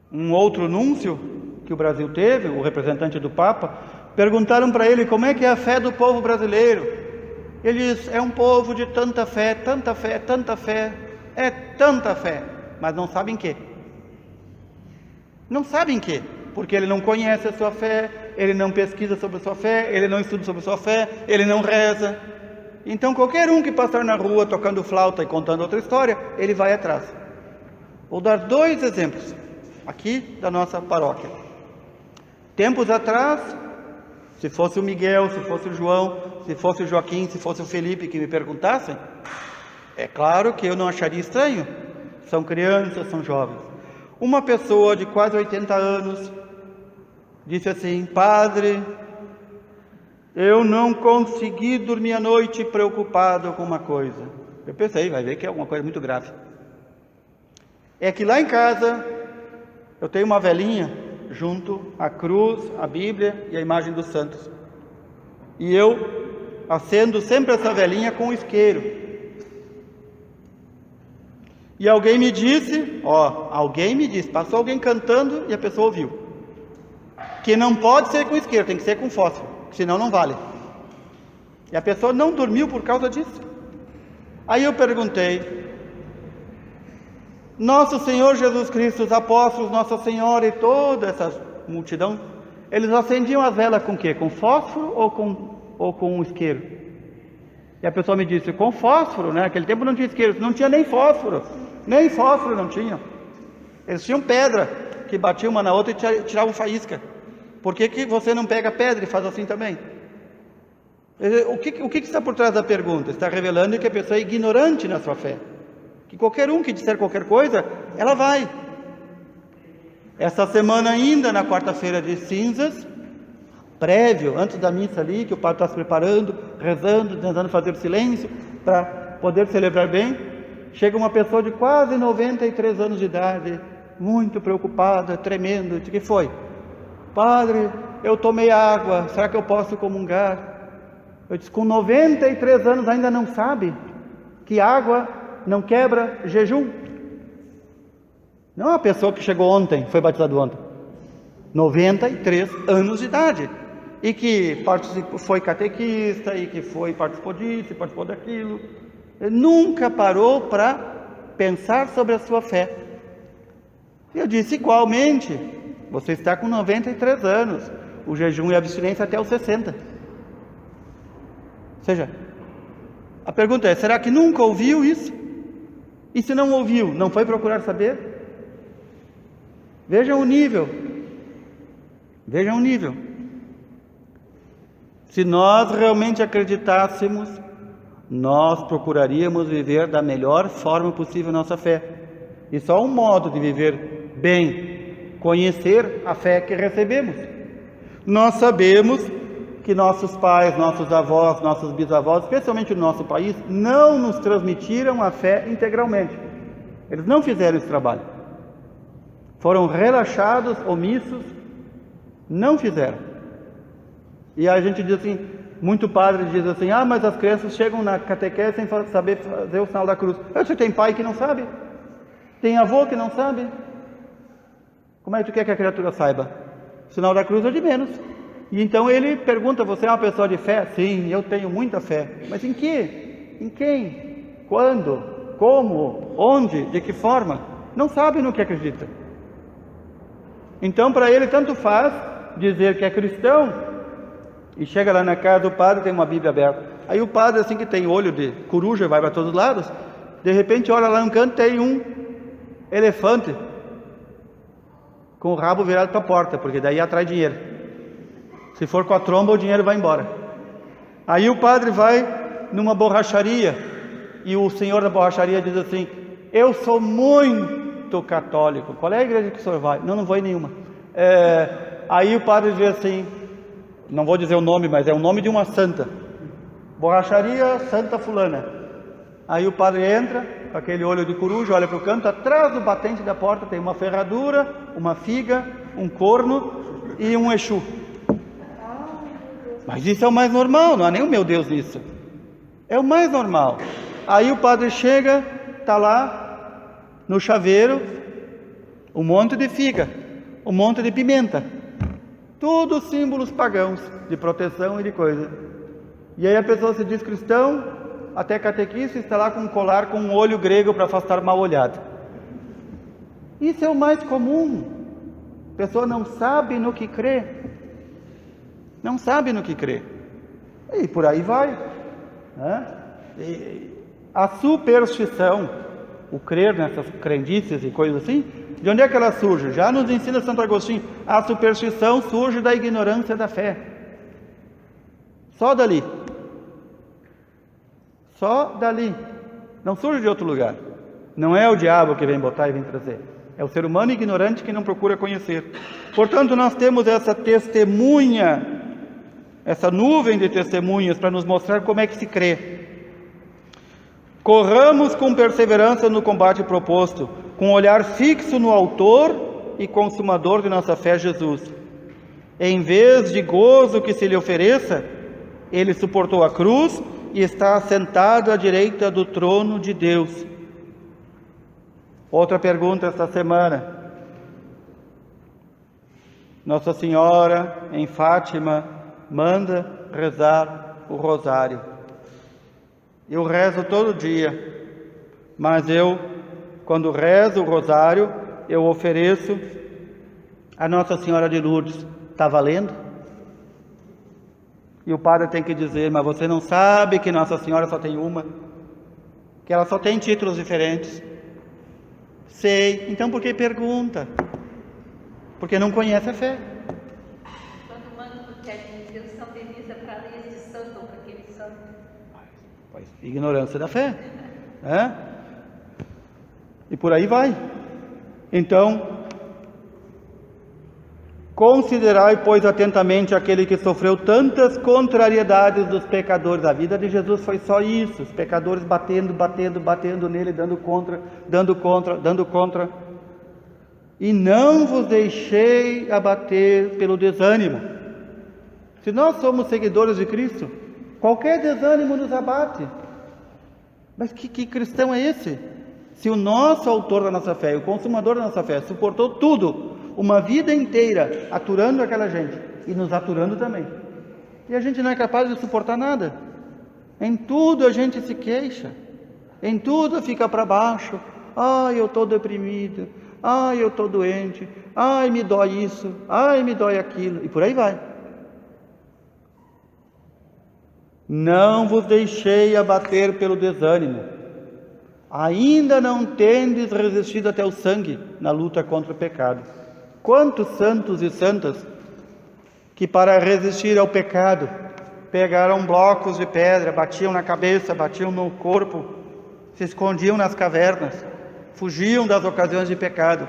um outro núncio que o Brasil teve, o representante do Papa, perguntaram para ele como é que é a fé do povo brasileiro. Ele disse, é um povo de tanta fé, tanta fé, tanta fé, é tanta fé, mas não sabem quê. Não sabem quê, porque ele não conhece a sua fé, ele não pesquisa sobre a sua fé, ele não estuda sobre a sua fé, ele não reza. Então qualquer um que passar na rua tocando flauta e contando outra história, ele vai atrás. Vou dar 2 exemplos aqui da nossa paróquia. Tempos atrás, se fosse o Miguel, se fosse o João, se fosse o Joaquim, se fosse o Felipe que me perguntassem, é claro que eu não acharia estranho. São crianças, são jovens. Uma pessoa de quase 80 anos disse assim, padre, eu não consegui dormir à noite preocupado com uma coisa. Eu pensei, vai ver que é alguma coisa muito grave. É que lá em casa eu tenho uma velinha junto à cruz, à Bíblia e à imagem dos santos. E eu acendo sempre essa velinha com isqueiro. E alguém me disse, passou alguém cantando e a pessoa ouviu, que não pode ser com isqueiro, tem que ser com fósforo, senão não vale. E a pessoa não dormiu por causa disso. Aí eu perguntei, Nosso Senhor Jesus Cristo, os apóstolos, Nossa Senhora e toda essa multidão, eles acendiam as velas com o quê? Com fósforo ou com isqueiro? E a pessoa me disse, com fósforo, né? Naquele tempo não tinha isqueiro, não tinha nem fósforo não tinha. Eles tinham pedra, que batiam uma na outra e tiravam faísca. Por que você não pega pedra e faz assim também? O que está por trás da pergunta? Está revelando que a pessoa é ignorante na sua fé. Que qualquer um que disser qualquer coisa, ela vai. Essa semana ainda, na quarta-feira de cinzas, prévio, antes da missa ali, que o padre está se preparando, rezando, tentando fazer silêncio, para poder celebrar bem, chega uma pessoa de quase 93 anos de idade, muito preocupada, tremendo, disse, o que foi? Padre, eu tomei água, será que eu posso comungar? Eu disse, com 93 anos ainda não sabe que água não quebra jejum. Não é uma pessoa que chegou ontem, foi batizado ontem. 93 anos de idade. E que foi catequista, e que participou disso, participou daquilo. Ele nunca parou para pensar sobre a sua fé. E eu disse, igualmente, você está com 93 anos. O jejum e a abstinência até os 60. Ou seja, a pergunta é, será que nunca ouviu isso? E se não ouviu, não foi procurar saber? Vejam o nível. Vejam o nível. Se nós realmente acreditássemos, nós procuraríamos viver da melhor forma possível nossa fé. E só um modo de viver bem, conhecer a fé que recebemos. Nós sabemos que nossos pais, nossos avós, nossos bisavós, especialmente no nosso país, não nos transmitiram a fé integralmente. Eles não fizeram esse trabalho. Foram relaxados, omissos, não fizeram. E a gente diz assim, muito padre diz assim, mas as crianças chegam na catequese sem saber fazer o sinal da cruz. Você tem pai que não sabe? Tem avô que não sabe? Como é que tu quer que a criatura saiba? O sinal da cruz é de menos. E então ele pergunta, você é uma pessoa de fé? Sim, eu tenho muita fé. Mas em que? Em quem? Quando? Como? Onde? De que forma? Não sabe no que acredita. Então para ele tanto faz dizer que é cristão, e chega lá na casa do padre, tem uma Bíblia aberta. Aí o padre, assim que tem olho de coruja, vai para todos os lados, de repente olha lá no canto, tem um elefante com o rabo virado para a porta, porque daí atrai dinheiro. Se for com a tromba, o dinheiro vai embora. Aí o padre vai numa borracharia, e o senhor da borracharia diz assim, eu sou muito católico. Qual é a igreja que o senhor vai? Não vou em nenhuma. Aí o padre diz assim, não vou dizer o nome, mas é o nome de uma santa. Borracharia Santa Fulana. Aí o padre entra, com aquele olho de coruja, olha para o canto, atrás do batente da porta tem uma ferradura, uma figa, um corno e um Exu. Mas isso é o mais normal, não há nem o meu Deus nisso. É o mais normal. Aí o padre chega, está lá, no chaveiro, um monte de figa, um monte de pimenta. Todos símbolos pagãos, de proteção e de coisa. E aí a pessoa se diz cristão, até catequista, está lá com um colar com um olho grego para afastar mal olhado. Isso é o mais comum. A pessoa não sabe no que crê. Não sabe no que crê. E por aí vai. Né? E a superstição, o crer nessas crendices e coisas assim, de onde é que ela surge? Já nos ensina Santo Agostinho, a superstição surge da ignorância da fé. Só dali. Só dali. Não surge de outro lugar. Não é o diabo que vem botar e vem trazer. É o ser humano ignorante que não procura conhecer. Portanto, nós temos essa testemunha, essa nuvem de testemunhas para nos mostrar como é que se crê. Corramos com perseverança no combate proposto, com um olhar fixo no autor e consumador de nossa fé, Jesus. Em vez de gozo que se lhe ofereça, ele suportou a cruz e está assentado à direita do trono de Deus. Outra pergunta esta semana. Nossa Senhora em Fátima manda rezar o rosário. Eu rezo todo dia, mas quando rezo o rosário, eu ofereço a Nossa Senhora de Lourdes. Está valendo? E o padre tem que dizer, mas você não sabe que Nossa Senhora só tem uma? Que ela só tem títulos diferentes? Sei. Então por que pergunta? Porque não conhece a fé. Quando manda porque Deus São Denise para esse santo ou para aquele santo. Ignorância da fé. E por aí vai. Então, considerai, pois, atentamente aquele que sofreu tantas contrariedades dos pecadores. A vida de Jesus foi só isso, os pecadores batendo nele, dando contra. E não vos deixei abater pelo desânimo. Se nós somos seguidores de Cristo, qualquer desânimo nos abate. Mas que cristão é esse? Se o nosso autor da nossa fé, o consumador da nossa fé, suportou tudo, uma vida inteira, aturando aquela gente, e nos aturando também, e a gente não é capaz de suportar nada, em tudo a gente se queixa, em tudo fica para baixo, ai, eu estou deprimido, ai, eu estou doente, ai, me dói isso, ai, me dói aquilo, e por aí vai. Não vos deixei abater pelo desânimo, ainda não tendes resistido até o sangue na luta contra o pecado. Quantos santos e santas que para resistir ao pecado pegaram blocos de pedra, batiam na cabeça, batiam no corpo, se escondiam nas cavernas, fugiam das ocasiões de pecado.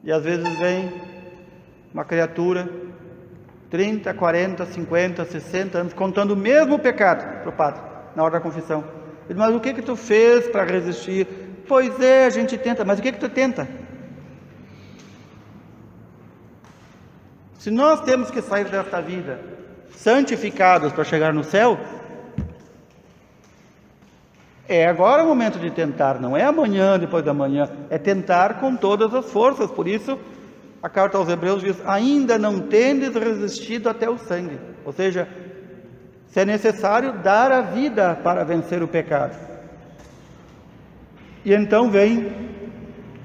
E às vezes vem uma criatura, 30, 40, 50, 60 anos, contando o mesmo pecado para o padre, na hora da confissão. Ele diz, mas o que tu fez para resistir? Pois é, a gente tenta, mas o que tu tenta? Se nós temos que sair desta vida santificados para chegar no céu, é agora o momento de tentar, não é amanhã, depois da manhã, é tentar com todas as forças. Por isso, a carta aos Hebreus diz, ainda não tendes resistido até o sangue. Ou seja, se é necessário dar a vida para vencer o pecado. E então vem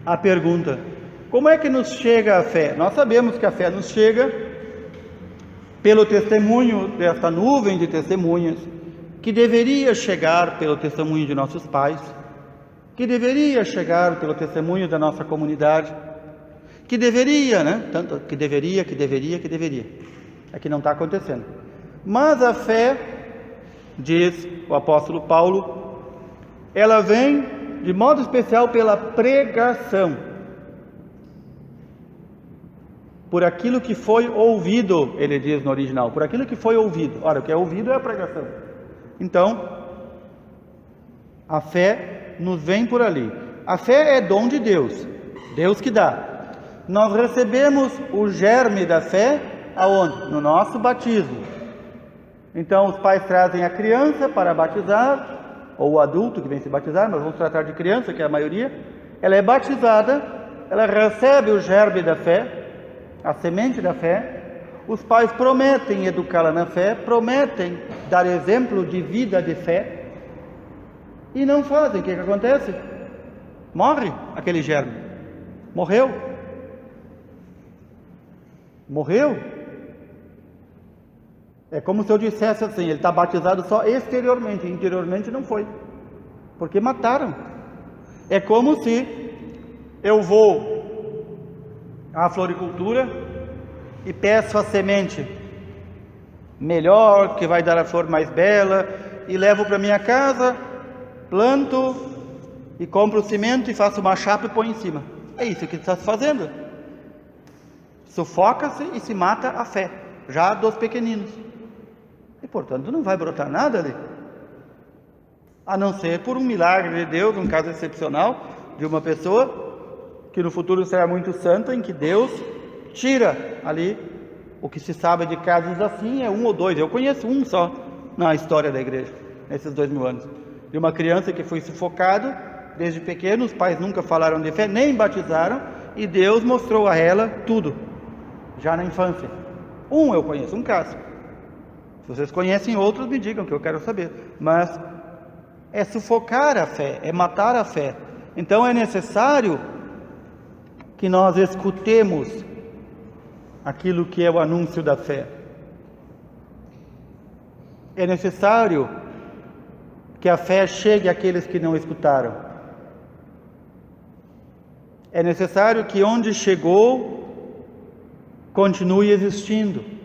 a pergunta, como é que nos chega a fé? Nós sabemos que a fé nos chega pelo testemunho dessa nuvem de testemunhas, que deveria chegar pelo testemunho de nossos pais, que deveria chegar pelo testemunho da nossa comunidade, que deveria, tanto que deveria. É que não está acontecendo. Mas a fé, diz o apóstolo Paulo, ela vem de modo especial pela pregação, por aquilo que foi ouvido, ele diz no original, por aquilo que foi ouvido. Ora, o que é ouvido é a pregação. Então, a fé nos vem por ali. A fé é dom de Deus, Deus que dá. Nós recebemos o germe da fé aonde? No nosso batismo. Então, os pais trazem a criança para batizar, ou o adulto que vem se batizar, mas vamos tratar de criança, que é a maioria. Ela é batizada, ela recebe o germe da fé, a semente da fé. Os pais prometem educá-la na fé, prometem dar exemplo de vida de fé, e não fazem. O que acontece? Morre aquele germe. Morreu. É como se eu dissesse assim, ele está batizado só exteriormente, interiormente não foi, porque mataram. É como se eu vou à floricultura e peço a semente melhor, que vai dar a flor mais bela, e levo para minha casa, planto e compro o cimento e faço uma chapa e põe em cima. É isso que está se fazendo. Sufoca-se e se mata a fé, já dos pequeninos. E portanto não vai brotar nada ali, a não ser por um milagre de Deus, um caso excepcional de uma pessoa que no futuro será muito santa, em que Deus tira ali. O que se sabe de casos assim é um ou dois. Eu conheço um só na história da igreja, nesses 2000 anos, de uma criança que foi sufocado desde pequeno. Os pais nunca falaram de fé, nem batizaram, e Deus mostrou a ela tudo, já na infância. Eu conheço um caso. Se vocês conhecem outros, me digam, que eu quero saber. Mas é sufocar a fé, é matar a fé. Então é necessário que nós escutemos aquilo que é o anúncio da fé. É necessário que a fé chegue àqueles que não escutaram. É necessário que onde chegou continue existindo.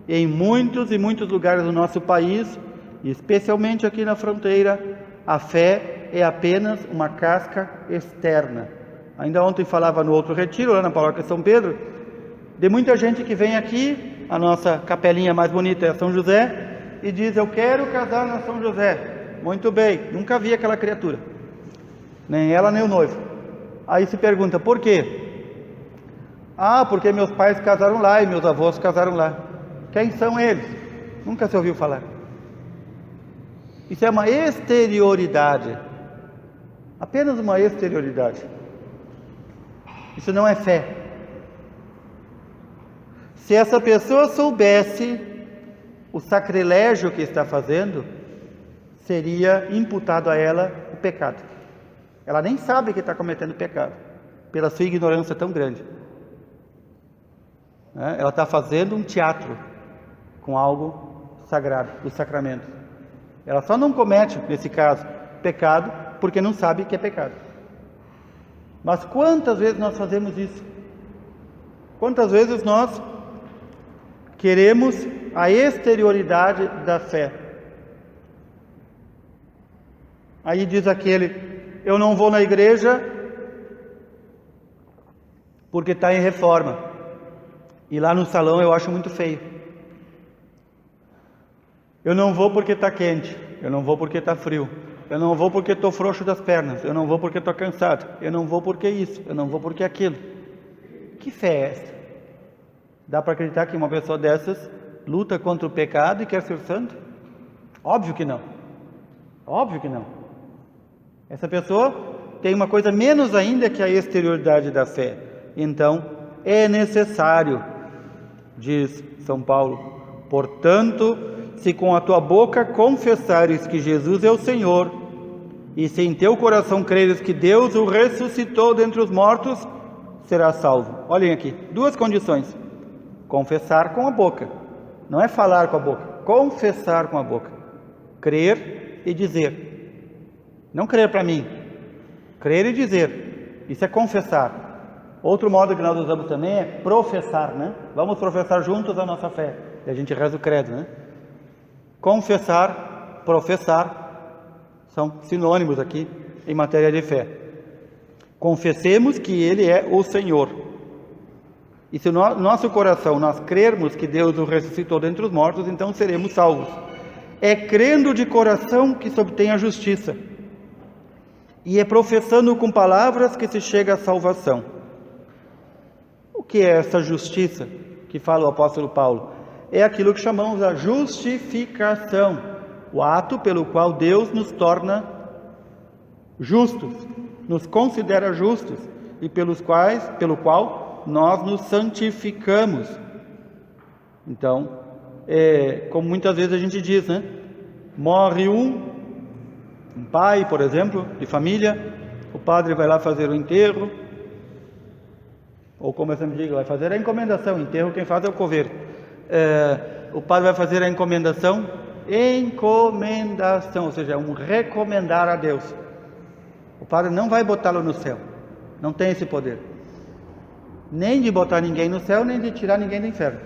E em muitos e muitos lugares do nosso país, e especialmente aqui na fronteira, a fé é apenas uma casca externa. Ainda ontem falava no outro retiro, lá na paróquia São Pedro, de muita gente que vem aqui, a nossa capelinha mais bonita é São José, e diz, eu quero casar na São José. Muito bem, nunca vi aquela criatura, nem ela nem o noivo. Aí se pergunta, por quê? Porque meus pais casaram lá e meus avós casaram lá. Quem são eles? Nunca se ouviu falar. Isso é uma exterioridade, apenas uma exterioridade. Isso não é fé. Se essa pessoa soubesse o sacrilégio que está fazendo, seria imputado a ela o pecado. Ela nem sabe que está cometendo pecado, pela sua ignorância tão grande. Ela está fazendo um teatro com algo sagrado, o sacramento. Ela só não comete, nesse caso, pecado, porque não sabe que é pecado. Mas quantas vezes nós fazemos isso? Quantas vezes nós queremos a exterioridade da fé? Aí diz aquele: eu não vou na igreja porque está em reforma, e lá no salão eu acho muito feio. Eu não vou porque está quente, eu não vou porque está frio, eu não vou porque estou frouxo das pernas, eu não vou porque estou cansado, eu não vou porque isso, eu não vou porque aquilo. Que fé é essa? Dá para acreditar que uma pessoa dessas luta contra o pecado e quer ser santo? Óbvio que não. Óbvio que não. Essa pessoa tem uma coisa menos ainda que a exterioridade da fé. Então, é necessário, diz São Paulo, portanto, se com a tua boca confessares que Jesus é o Senhor, e se em teu coração creres que Deus o ressuscitou dentre os mortos, serás salvo. Olhem aqui, duas condições: confessar com a boca, não é falar com a boca, confessar com a boca, crer e dizer. Não crer para mim, crer e dizer, isso é confessar. Outro modo que nós usamos também é professar, né? Vamos professar juntos a nossa fé, e a gente reza o credo, né? Confessar, professar, são sinônimos aqui em matéria de fé. Confessemos que Ele é o Senhor. E se no nosso coração nós crermos que Deus o ressuscitou dentre os mortos, então seremos salvos. É crendo de coração que se obtém a justiça. E é professando com palavras que se chega à salvação. O que é essa justiça que fala o apóstolo Paulo? É aquilo que chamamos a justificação, o ato pelo qual Deus nos torna justos, nos considera justos e pelo qual nós nos santificamos. Então, como muitas vezes a gente diz, né? Morre um pai, por exemplo, de família, o padre vai lá fazer o enterro, ou como eu sempre digo, vai fazer a encomendação. Enterro quem faz é o coveiro. O padre vai fazer a encomendação, ou seja, um recomendar a Deus. O padre não vai botá-lo no céu, não tem esse poder, nem de botar ninguém no céu, nem de tirar ninguém do inferno.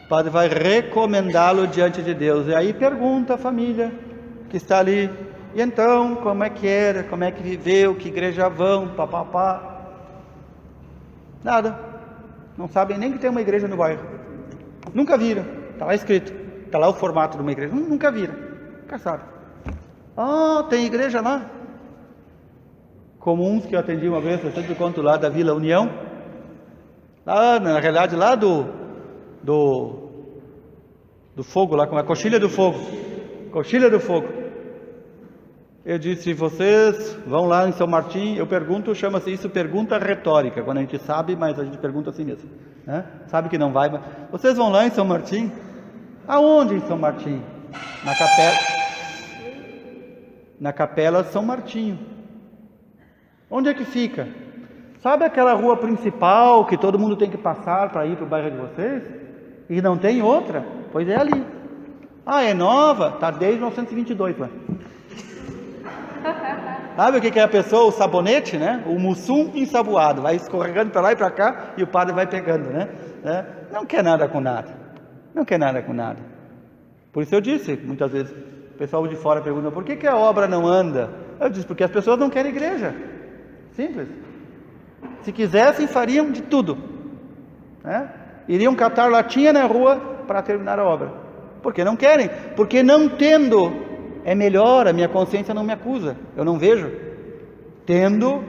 O padre vai recomendá-lo diante de Deus. E aí pergunta a família que está ali: e então, como é que era, como é que viveu, que igreja vão, papapá. Nada, não sabem nem que tem uma igreja no bairro, nunca viram, está lá escrito, está lá o formato de uma igreja, nunca viram, nunca sabem. Tem igreja lá? Como uns que eu atendi uma vez, eu sempre conto lá da Vila União, lá na realidade lá do fogo, lá com a coxilha do fogo, eu disse: vocês vão lá em São Martim? Eu pergunto, chama-se isso pergunta retórica, quando a gente sabe, mas a gente pergunta assim mesmo, né? Sabe que não vai, mas vocês vão lá em São Martim? Aonde em São Martim? Na capela São Martinho. Onde é que fica? Sabe aquela rua principal que todo mundo tem que passar para ir para o bairro de vocês? E não tem outra? Pois é ali. É nova? Está desde 1922 lá. Sabe o que é a pessoa? O sabonete, né? O mussum ensaboado, vai escorregando para lá e para cá e o padre vai pegando, né? Não quer nada com nada, não quer nada com nada. Por isso eu disse, muitas vezes, o pessoal de fora pergunta: por que a obra não anda? Eu disse: porque as pessoas não querem igreja. Simples. Se quisessem, fariam de tudo, né? Iriam catar latinha na rua para terminar a obra. Porque não querem, porque não tendo é melhor, a minha consciência não me acusa, eu não vejo. Tendo,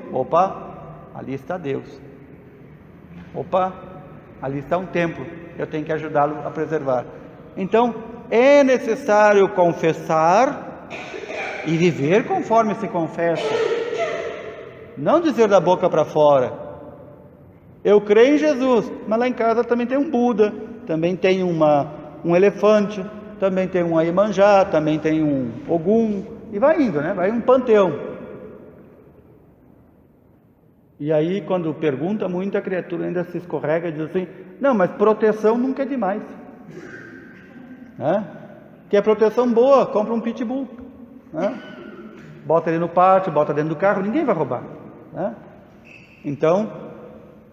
ali está Deus. Ali está um templo, eu tenho que ajudá-lo a preservar. Então, é necessário confessar e viver conforme se confessa. Não dizer da boca para fora. Eu creio em Jesus, mas lá em casa também tem um Buda, também tem um elefante, também tem um Iemanjá, também tem um Ogum, e vai indo, né? Vai um panteão. E aí, quando pergunta muito, a criatura ainda se escorrega e diz assim: não, mas proteção nunca é demais. Né? Quer proteção boa, compra um pitbull. Né? Bota ele no pátio, bota dentro do carro, ninguém vai roubar. Né? Então,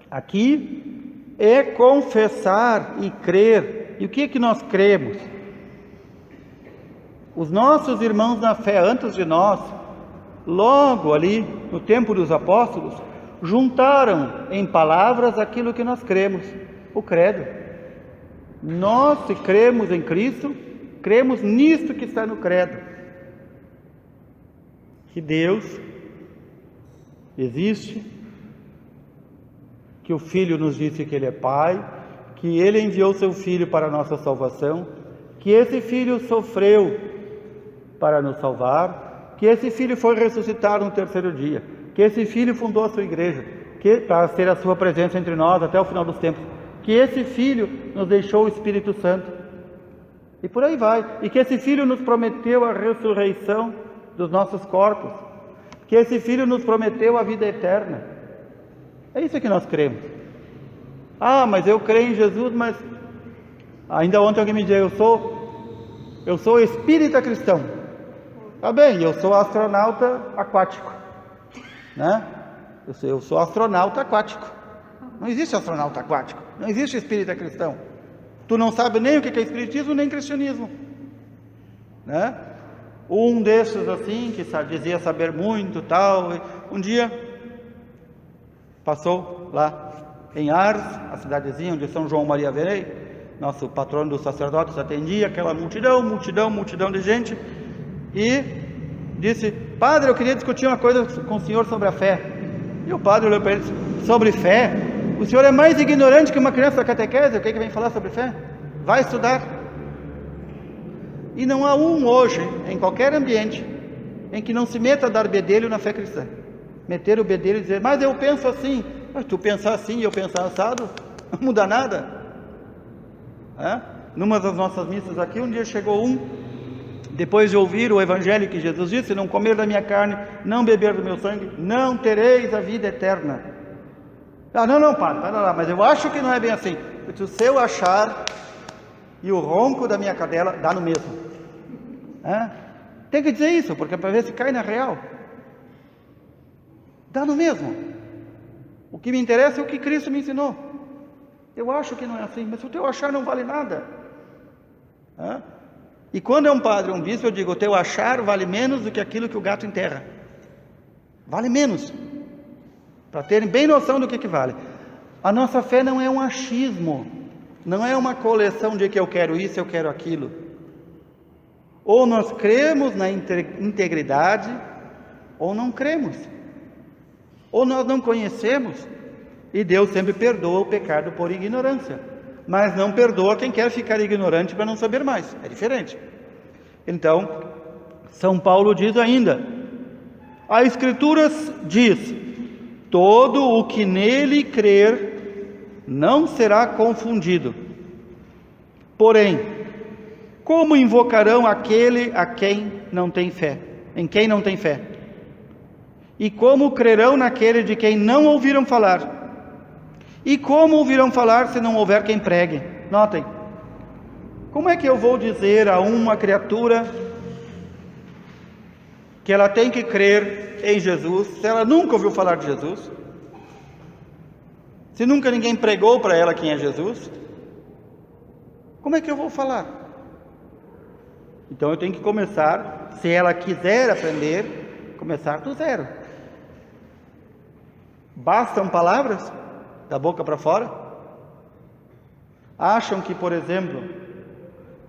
aqui é confessar e crer. E o que é que nós cremos? Os nossos irmãos na fé antes de nós, logo ali no tempo dos apóstolos, juntaram em palavras aquilo que nós cremos, o credo. Nós, se cremos em Cristo, cremos nisto que está no credo. Que Deus existe, que o Filho nos disse que Ele é Pai, que Ele enviou seu Filho para a nossa salvação, que esse Filho sofreu para nos salvar, que esse Filho foi ressuscitado no terceiro dia, que esse Filho fundou a sua igreja, que para ter a sua presença entre nós até o final dos tempos, que esse Filho nos deixou o Espírito Santo, e por aí vai, e que esse Filho nos prometeu a ressurreição dos nossos corpos, que esse Filho nos prometeu a vida eterna. É isso que nós cremos. Ah, mas eu creio em Jesus, mas ainda ontem alguém me disse: eu sou espírita cristão. Tá bem, eu sou astronauta aquático, né? Eu sou astronauta aquático. Não existe astronauta aquático, não existe espírita cristão. Tu não sabe nem o que é espiritismo nem cristianismo, né? Um desses assim que dizia saber muito, tal, um dia passou lá em Ars, a cidadezinha onde São João Maria Vianney, nosso patrono dos sacerdotes, atendia aquela multidão de gente, e disse: padre, eu queria discutir uma coisa com o senhor sobre a fé. E o padre olhou para ele: sobre fé? O senhor é mais ignorante que uma criança da catequese, o que é que vem falar sobre fé? Vai estudar. E não há um hoje, em qualquer ambiente, em que não se meta a dar bedelho na fé cristã. Meter o bedelho e dizer: mas eu penso assim. Mas tu pensar assim e eu pensar assado, não muda nada. Numa das nossas missas aqui, um dia chegou depois de ouvir o evangelho que Jesus disse: não comer da minha carne, não beber do meu sangue, não tereis a vida eterna. Não, padre, para lá, mas eu acho que não é bem assim. Se eu achar, e o ronco da minha cadela dá no mesmo. Tem que dizer isso, porque para ver se cai na real. Dá no mesmo. O que me interessa é o que Cristo me ensinou. Eu acho que não é assim, mas se o teu achar não vale nada. E quando é um padre, um bispo, eu digo: o teu achar vale menos do que aquilo que o gato enterra. Vale menos. Para terem bem noção do que vale. A nossa fé não é um achismo, não é uma coleção de que eu quero isso, eu quero aquilo. Ou nós cremos na integridade, ou não cremos. Ou nós não conhecemos, e Deus sempre perdoa o pecado por ignorância, mas não perdoa quem quer ficar ignorante para não saber mais. É diferente. Então, São Paulo diz ainda: a Escritura diz: todo o que nele crer não será confundido. Porém, como invocarão aquele a quem não tem fé? Em quem não tem fé? E como crerão naquele de quem não ouviram falar? E como ouvirão falar se não houver quem pregue? Notem, como é que eu vou dizer a uma criatura que ela tem que crer em Jesus, se ela nunca ouviu falar de Jesus? Se nunca ninguém pregou para ela quem é Jesus? Como é que eu vou falar? Então eu tenho que começar, se ela quiser aprender, começar do zero. Bastam palavras da boca para fora? Acham que, por exemplo,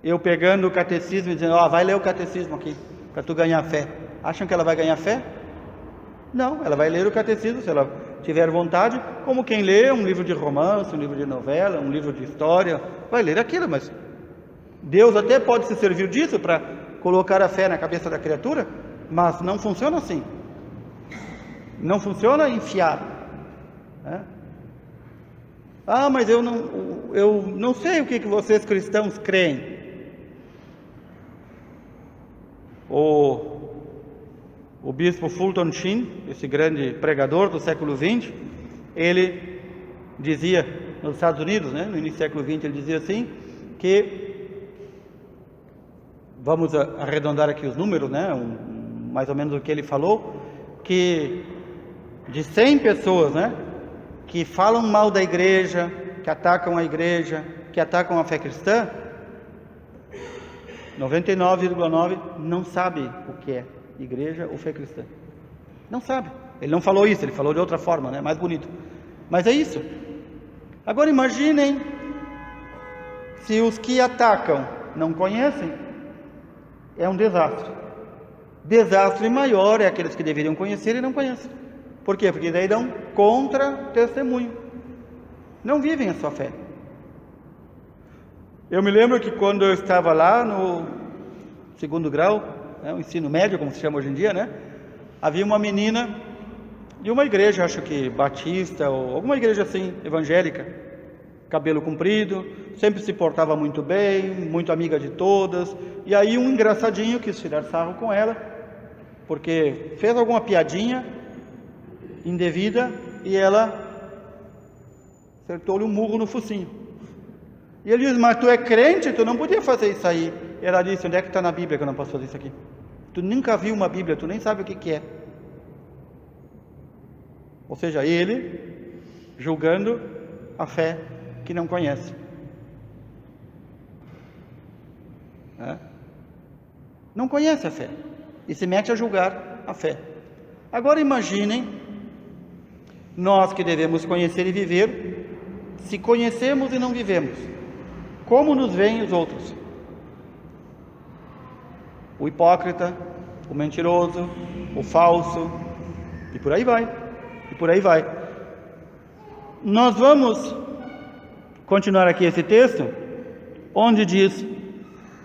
eu pegando o catecismo e dizendo: vai ler o catecismo aqui, para tu ganhar fé. Acham que ela vai ganhar fé? Não, ela vai ler o catecismo, se ela tiver vontade, como quem lê um livro de romance, um livro de novela, um livro de história, vai ler aquilo, mas Deus até pode se servir disso para colocar a fé na cabeça da criatura, mas não funciona assim. Não funciona enfiar, né? Ah, mas eu não sei o que vocês cristãos creem. O bispo Fulton Sheen, esse grande pregador do século XX, ele dizia, nos Estados Unidos, né, no início do século XX, ele dizia assim, que, vamos arredondar aqui os números, né, mais ou menos o que ele falou, que de 100 pessoas, né, que falam mal da igreja, que atacam a igreja, que atacam a fé cristã, 99,9 não sabe o que é igreja ou fé cristã. Não sabe. Ele não falou isso, ele falou de outra forma, né? Mais bonito. Mas é isso. Agora imaginem se os que atacam não conhecem, é um desastre. Desastre maior é aqueles que deveriam conhecer e não conhecem. Por quê? Porque daí dão contra-testemunho. Não vivem a sua fé. Eu me lembro que quando eu estava lá no segundo grau, né, o ensino médio, como se chama hoje em dia, né? Havia uma menina de uma igreja, acho que batista, ou alguma igreja assim, evangélica, cabelo comprido, sempre se portava muito bem, muito amiga de todas, e aí um engraçadinho quis tirar sarro com ela, porque fez alguma piadinha indevida, e ela acertou-lhe um murro no focinho. E ele diz, mas tu é crente, tu não podia fazer isso aí. E ela disse, onde é que está na Bíblia que eu não posso fazer isso aqui? Tu nunca viu uma Bíblia, tu nem sabe o que é. Ou seja, ele julgando a fé que não conhece. Não conhece a fé e se mete a julgar a fé. Agora imaginem, nós que devemos conhecer e viver, se conhecemos e não vivemos, como nos veem os outros? O hipócrita, o mentiroso, o falso, e por aí vai, e por aí vai. Nós vamos continuar aqui esse texto, onde diz,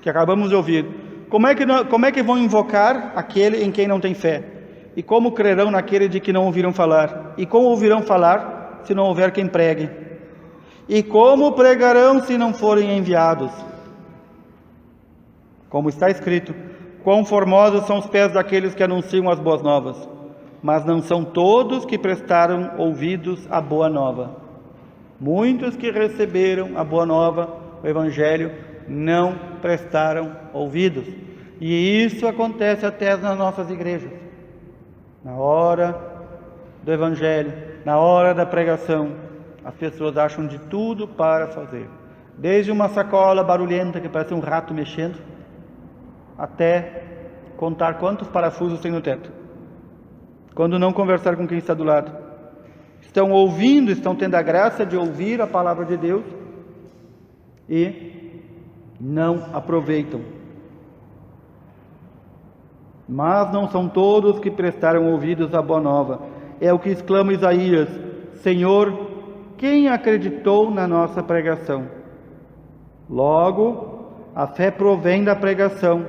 que acabamos de ouvir, como é que vão invocar aquele em quem não tem fé? E como crerão naquele de que não ouviram falar? E como ouvirão falar, se não houver quem pregue? E como pregarão se não forem enviados? Como está escrito, quão formosos são os pés daqueles que anunciam as boas novas, mas não são todos que prestaram ouvidos à boa nova. Muitos que receberam a boa nova, o Evangelho, não prestaram ouvidos. E isso acontece até nas nossas igrejas. Na hora do Evangelho, na hora da pregação, as pessoas acham de tudo para fazer. Desde uma sacola barulhenta que parece um rato mexendo, até contar quantos parafusos tem no teto. Quando não conversar com quem está do lado. Estão ouvindo, estão tendo a graça de ouvir a palavra de Deus e não aproveitam. Mas não são todos que prestaram ouvidos à boa nova. É o que exclama Isaías, Senhor, quem acreditou na nossa pregação? Logo, a fé provém da pregação,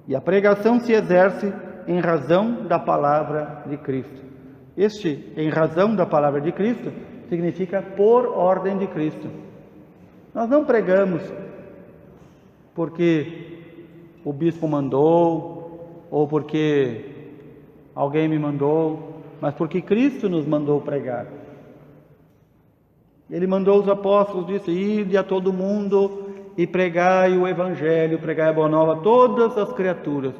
e a pregação se exerce em razão da palavra de Cristo. Este, em razão da palavra de Cristo, significa por ordem de Cristo. Nós não pregamos porque o bispo mandou, ou porque alguém me mandou, mas porque Cristo nos mandou pregar. Ele mandou os apóstolos, disse, ide a todo mundo e pregai o Evangelho, pregai a boa nova a todas as criaturas.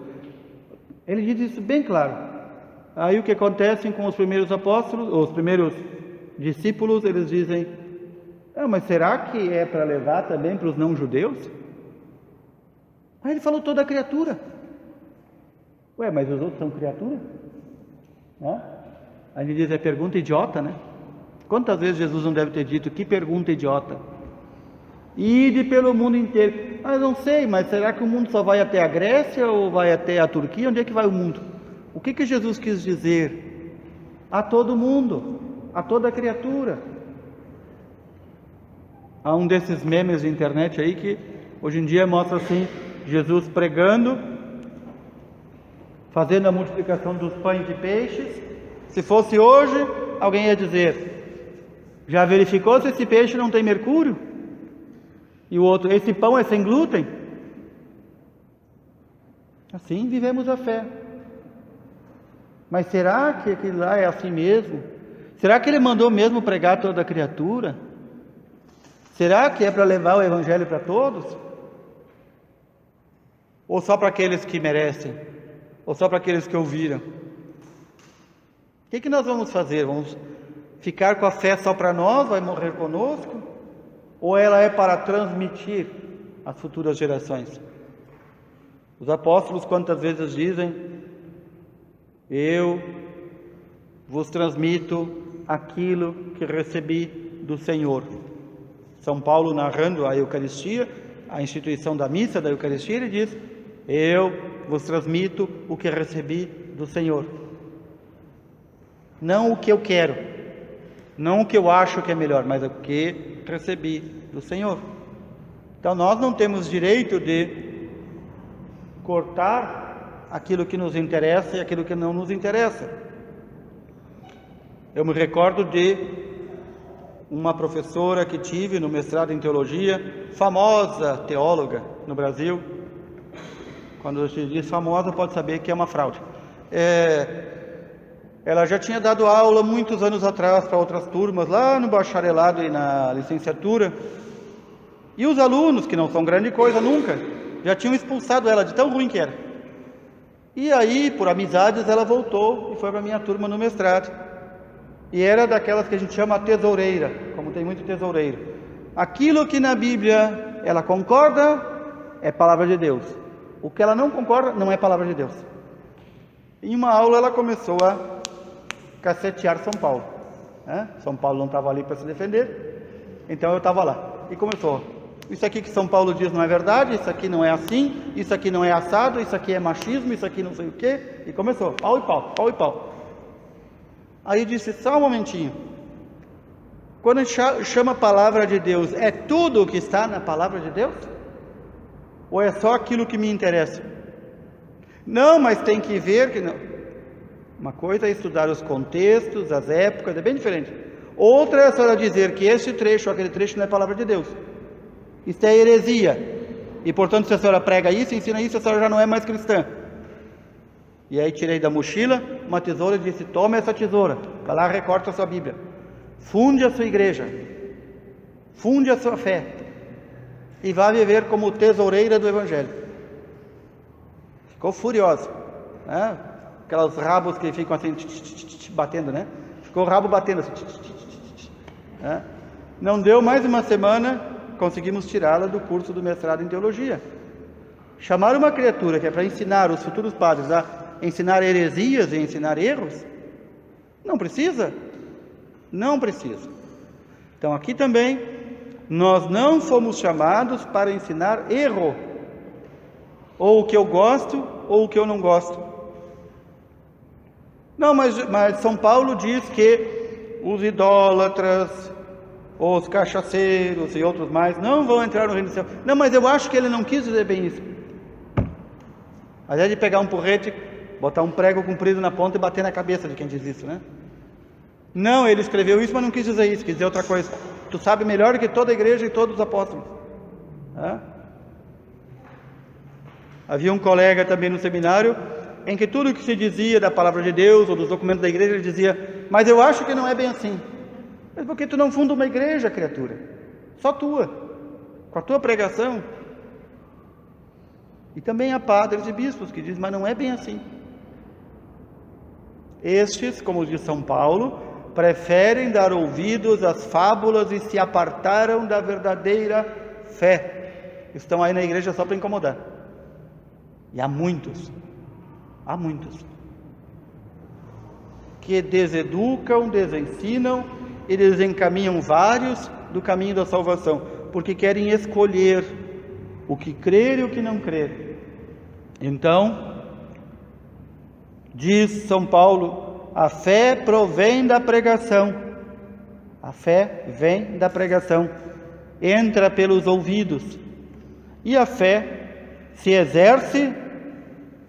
Ele diz isso bem claro. Aí o que acontece com os primeiros apóstolos, os primeiros discípulos, eles dizem, mas será que é para levar também para os não-judeus? Aí ele falou toda a criatura. Mas os outros são criaturas? Aí ele diz, é pergunta idiota, né? Quantas vezes Jesus não deve ter dito, que pergunta idiota? Ide pelo mundo inteiro. Não sei, mas será que o mundo só vai até a Grécia ou vai até a Turquia? Onde é que vai o mundo? O que Jesus quis dizer? A todo mundo, a toda criatura. Há um desses memes de internet aí que hoje em dia mostra assim, Jesus pregando, fazendo a multiplicação dos pães e peixes. Se fosse hoje, alguém ia dizer: já verificou se esse peixe não tem mercúrio? E o outro: esse pão é sem glúten? Assim vivemos a fé. Mas será que aquilo lá é assim mesmo? Será que ele mandou mesmo pregar toda a criatura? Será que é para levar o evangelho para todos? Ou só para aqueles que merecem? Ou só para aqueles que ouviram? O que nós vamos fazer? Vamos ficar com a fé só para nós? Vai morrer conosco? Ou ela é para transmitir às futuras gerações? Os apóstolos quantas vezes dizem: eu vos transmito aquilo que recebi do Senhor. São Paulo, narrando a Eucaristia, a instituição da missa da Eucaristia, ele diz: eu vos transmito o que recebi do Senhor. Não o que eu quero, não o que eu acho que é melhor, mas o que recebi do Senhor. Então nós não temos direito de cortar aquilo que nos interessa e aquilo que não nos interessa. Eu me recordo de uma professora que tive no mestrado em teologia, famosa teóloga no Brasil. Quando se diz famosa, pode saber que é uma fraude. Ela já tinha dado aula muitos anos atrás para outras turmas, lá no bacharelado e na licenciatura. E os alunos, que não são grande coisa nunca, já tinham expulsado ela de tão ruim que era. E aí, por amizades, ela voltou e foi para a minha turma no mestrado. E era daquelas que a gente chama tesoureira, como tem muito tesoureiro. Aquilo que na Bíblia ela concorda é palavra de Deus. O que ela não concorda não é palavra de Deus. Em uma aula ela começou a cacetear São Paulo. São Paulo não estava ali para se defender, então eu estava lá. E começou: isso aqui que São Paulo diz não é verdade, isso aqui não é assim, isso aqui não é assado, isso aqui é machismo, isso aqui não sei o quê. E começou, pau e pau, pau e pau. Aí disse: só um momentinho. Quando a gente chama a palavra de Deus, é tudo o que está na palavra de Deus? Ou é só aquilo que me interessa? Não, mas tem que ver que não. Uma coisa é estudar os contextos, as épocas, é bem diferente. Outra é a senhora dizer que esse trecho ou aquele trecho não é palavra de Deus. Isso é heresia. E portanto, se a senhora prega isso, ensina isso, a senhora já não é mais cristã. E aí tirei da mochila uma tesoura e disse: toma essa tesoura, vai lá, recorta a sua Bíblia, funde a sua igreja, funde a sua fé e vá viver como tesoureira do Evangelho. Ficou furiosa, né? Aquelas rabos que ficam assim batendo, né? Ficou o rabo batendo assim, né? Não deu mais uma semana, conseguimos tirá-la do curso do mestrado em teologia. Chamar uma criatura que é para ensinar os futuros padres a ensinar heresias e ensinar erros, não precisa. Não precisa. Então aqui também, nós não fomos chamados para ensinar erro, ou o que eu gosto, ou o que eu não gosto. Não, mas São Paulo diz que os idólatras, os cachaceiros e outros mais não vão entrar no reino do céu. Não, mas eu acho que ele não quis dizer bem isso. Mas é de pegar um porrete, botar um prego comprido na ponta e bater na cabeça de quem diz isso, né? Não, ele escreveu isso, mas não quis dizer isso, quis dizer outra coisa. Tu sabe melhor do que toda a igreja e todos os apóstolos. Havia um colega também no seminário, em que tudo o que se dizia da palavra de Deus ou dos documentos da igreja, ele dizia: mas eu acho que não é bem assim. Mas por que tu não funda uma igreja, criatura? Só tua, com a tua pregação. E também há padres e bispos que dizem: mas não é bem assim. Estes, como diz São Paulo, preferem dar ouvidos às fábulas e se apartaram da verdadeira fé. Estão aí na igreja só para incomodar. E há muitos que deseducam, desensinam e desencaminham vários do caminho da salvação, porque querem escolher o que crer e o que não crer. Então, diz São Paulo, a fé provém da pregação. A fé vem da pregação. entra pelos ouvidos. E a fé se exerce,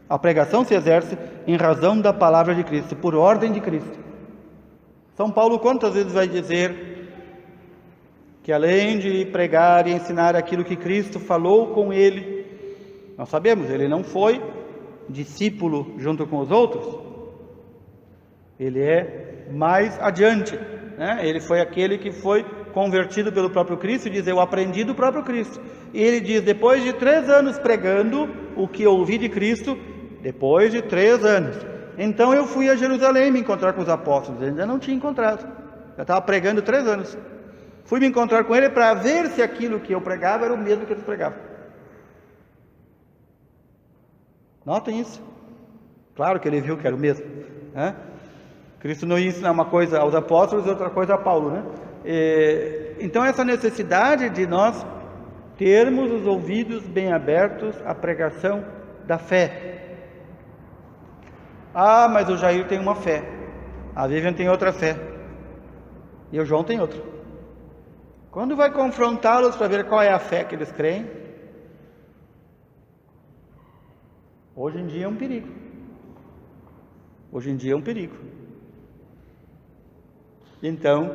a pregação se exerce em razão da palavra de Cristo, por ordem de Cristo. São Paulo quantas vezes vai dizer que além de pregar e ensinar aquilo que Cristo falou com ele, nós sabemos, ele não foi discípulo junto com os outros, ele é mais adiante, né? Ele foi aquele que foi convertido pelo próprio Cristo, diz, eu aprendi do próprio Cristo. E ele diz, depois de 3 anos pregando o que ouvi de Cristo, depois de 3 anos, então eu fui a Jerusalém me encontrar com os apóstolos. Ele ainda não tinha encontrado, já estava pregando 3 anos. Fui me encontrar com ele para ver se aquilo que eu pregava era o mesmo que eles pregavam. Notem isso. Claro que ele viu que era o mesmo, né? Cristo não ia ensinar uma coisa aos apóstolos e outra coisa a Paulo, né? Então essa necessidade de nós termos os ouvidos bem abertos à pregação da fé. Ah, mas o Jair tem uma fé, a Vivian tem outra fé, e o João tem outra. Quando vai confrontá-los para ver qual é a fé que eles creem, hoje em dia é um perigo. Hoje em dia é um perigo. Então,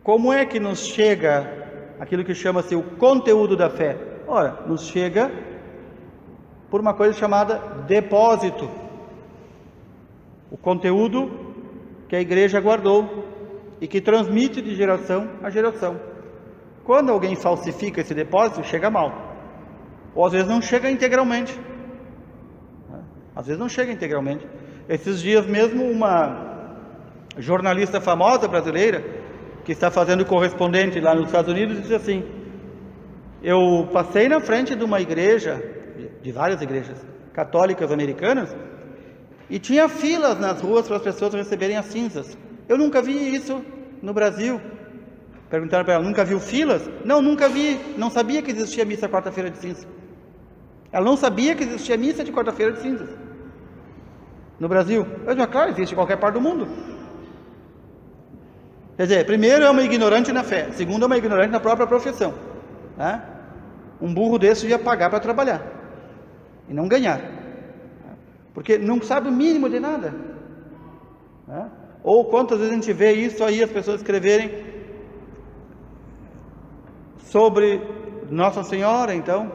como é que nos chega aquilo que chama-se o conteúdo da fé? Ora, nos chega por uma coisa chamada depósito. O conteúdo que a igreja guardou e que transmite de geração a geração. Quando alguém falsifica esse depósito, chega mal. Ou às vezes não chega integralmente. Às vezes não chega integralmente. Esses dias mesmo, uma jornalista famosa brasileira, que está fazendo correspondente lá nos Estados Unidos, disse assim, eu passei na frente de uma igreja, de várias igrejas católicas americanas, e tinha filas nas ruas para as pessoas receberem as cinzas. Eu nunca vi isso no Brasil. Perguntaram para ela, nunca viu filas? Não, nunca vi, não sabia que existia missa quarta-feira de cinzas. Ela não sabia que existia missa de quarta-feira de cinzas no Brasil. Eu disse, claro, existe em qualquer parte do mundo. Quer dizer, primeiro é uma ignorante na fé, segundo é uma ignorante na própria profissão, né? Um burro desse ia pagar para trabalhar e não ganhar, porque não sabe o mínimo de nada, né? Ou quantas vezes a gente vê isso aí, as pessoas escreverem sobre Nossa Senhora, então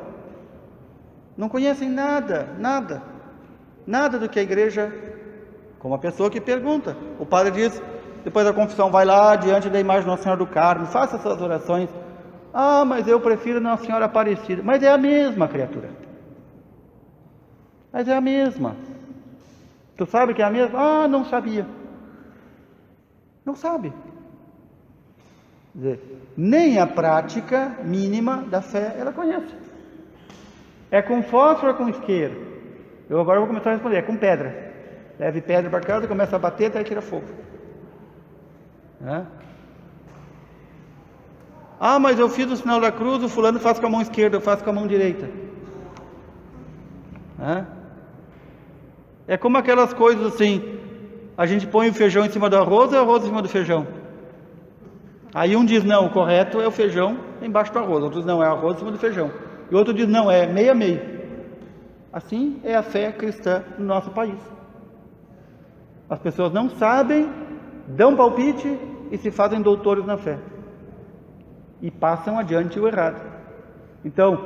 não conhecem nada do que a igreja, como a pessoa que pergunta. O padre diz, depois da confissão, vai lá diante da imagem de Nossa Senhora do Carmo, faça essas orações. Ah, mas eu prefiro Nossa Senhora Aparecida. Mas é a mesma, criatura. Mas é a mesma. Tu sabe que é a mesma? Ah, não sabia. Não sabe. Quer dizer, nem a prática mínima da fé ela conhece. É com fósforo ou com isqueiro? Eu agora vou começar a responder. É com pedra. Leve pedra para casa, começa a bater até tira fogo. Ah, mas eu fiz o sinal da cruz, o fulano faz com a mão esquerda, eu faço com a mão direita. É como aquelas coisas assim, a gente põe o feijão em cima do arroz e o arroz em cima do feijão. Aí um diz, não, o correto é o feijão embaixo do arroz, outro diz, não, é o arroz em cima do feijão. E outro diz, não, é meio a meio. Assim é a fé cristã no nosso país. As pessoas não sabem, dão palpite e se fazem doutores na fé. E passam adiante o errado. Então,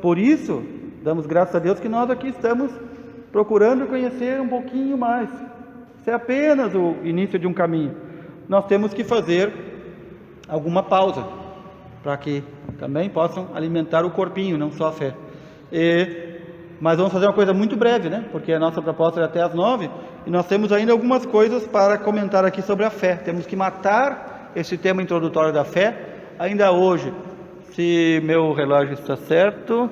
por isso, damos graças a Deus que nós aqui estamos procurando conhecer um pouquinho mais. Isso é apenas o início de um caminho. Nós temos que fazer alguma pausa, para que também possam alimentar o corpinho, não só a fé. Mas vamos fazer uma coisa muito breve, né? Porque a nossa proposta é até às 9, e nós temos ainda algumas coisas para comentar aqui sobre a fé. Temos que matar esse tema introdutório da fé, ainda hoje, se meu relógio está certo.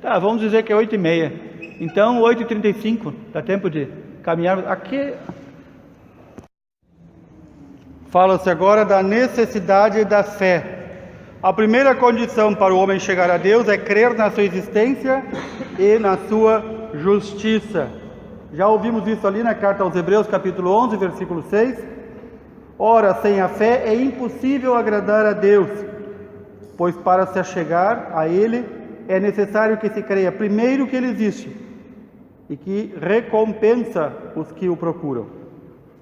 Tá, vamos dizer que é 8h30. Então, 8h35, dá tempo de caminhar. Aqui fala-se agora da necessidade da fé. A primeira condição para o homem chegar a Deus é crer na sua existência e na sua justiça. Já ouvimos isso ali na carta aos Hebreus, capítulo 11, versículo 6. Ora, sem a fé é impossível agradar a Deus, pois para se achegar a Ele é necessário que se creia primeiro que Ele existe e que recompensa os que o procuram.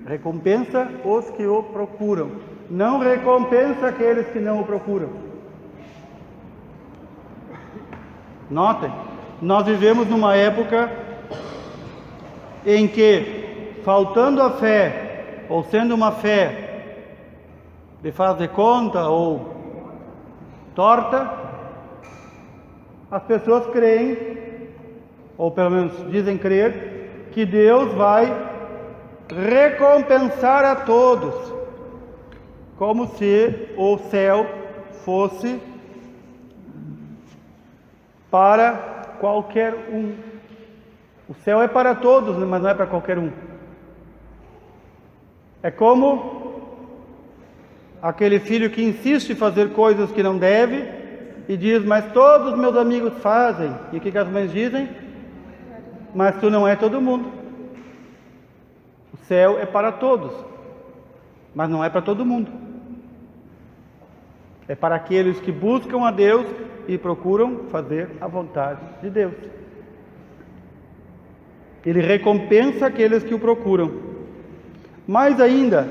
Recompensa os que o procuram. Não recompensa aqueles que não o procuram. Notem, nós vivemos numa época em que, faltando a fé, ou sendo uma fé de faz de conta ou torta, as pessoas creem, ou pelo menos dizem crer, que Deus vai recompensar a todos, como se o céu fosse para qualquer um. O céu é para todos, mas não é para qualquer um. É como aquele filho que insiste em fazer coisas que não deve e diz, mas todos meus amigos fazem. E o que as mães dizem? Mas tu não é todo mundo. O céu é para todos, mas não é para todo mundo. É para aqueles que buscam a Deus e procuram fazer a vontade de Deus. Ele recompensa aqueles que o procuram. Mais ainda,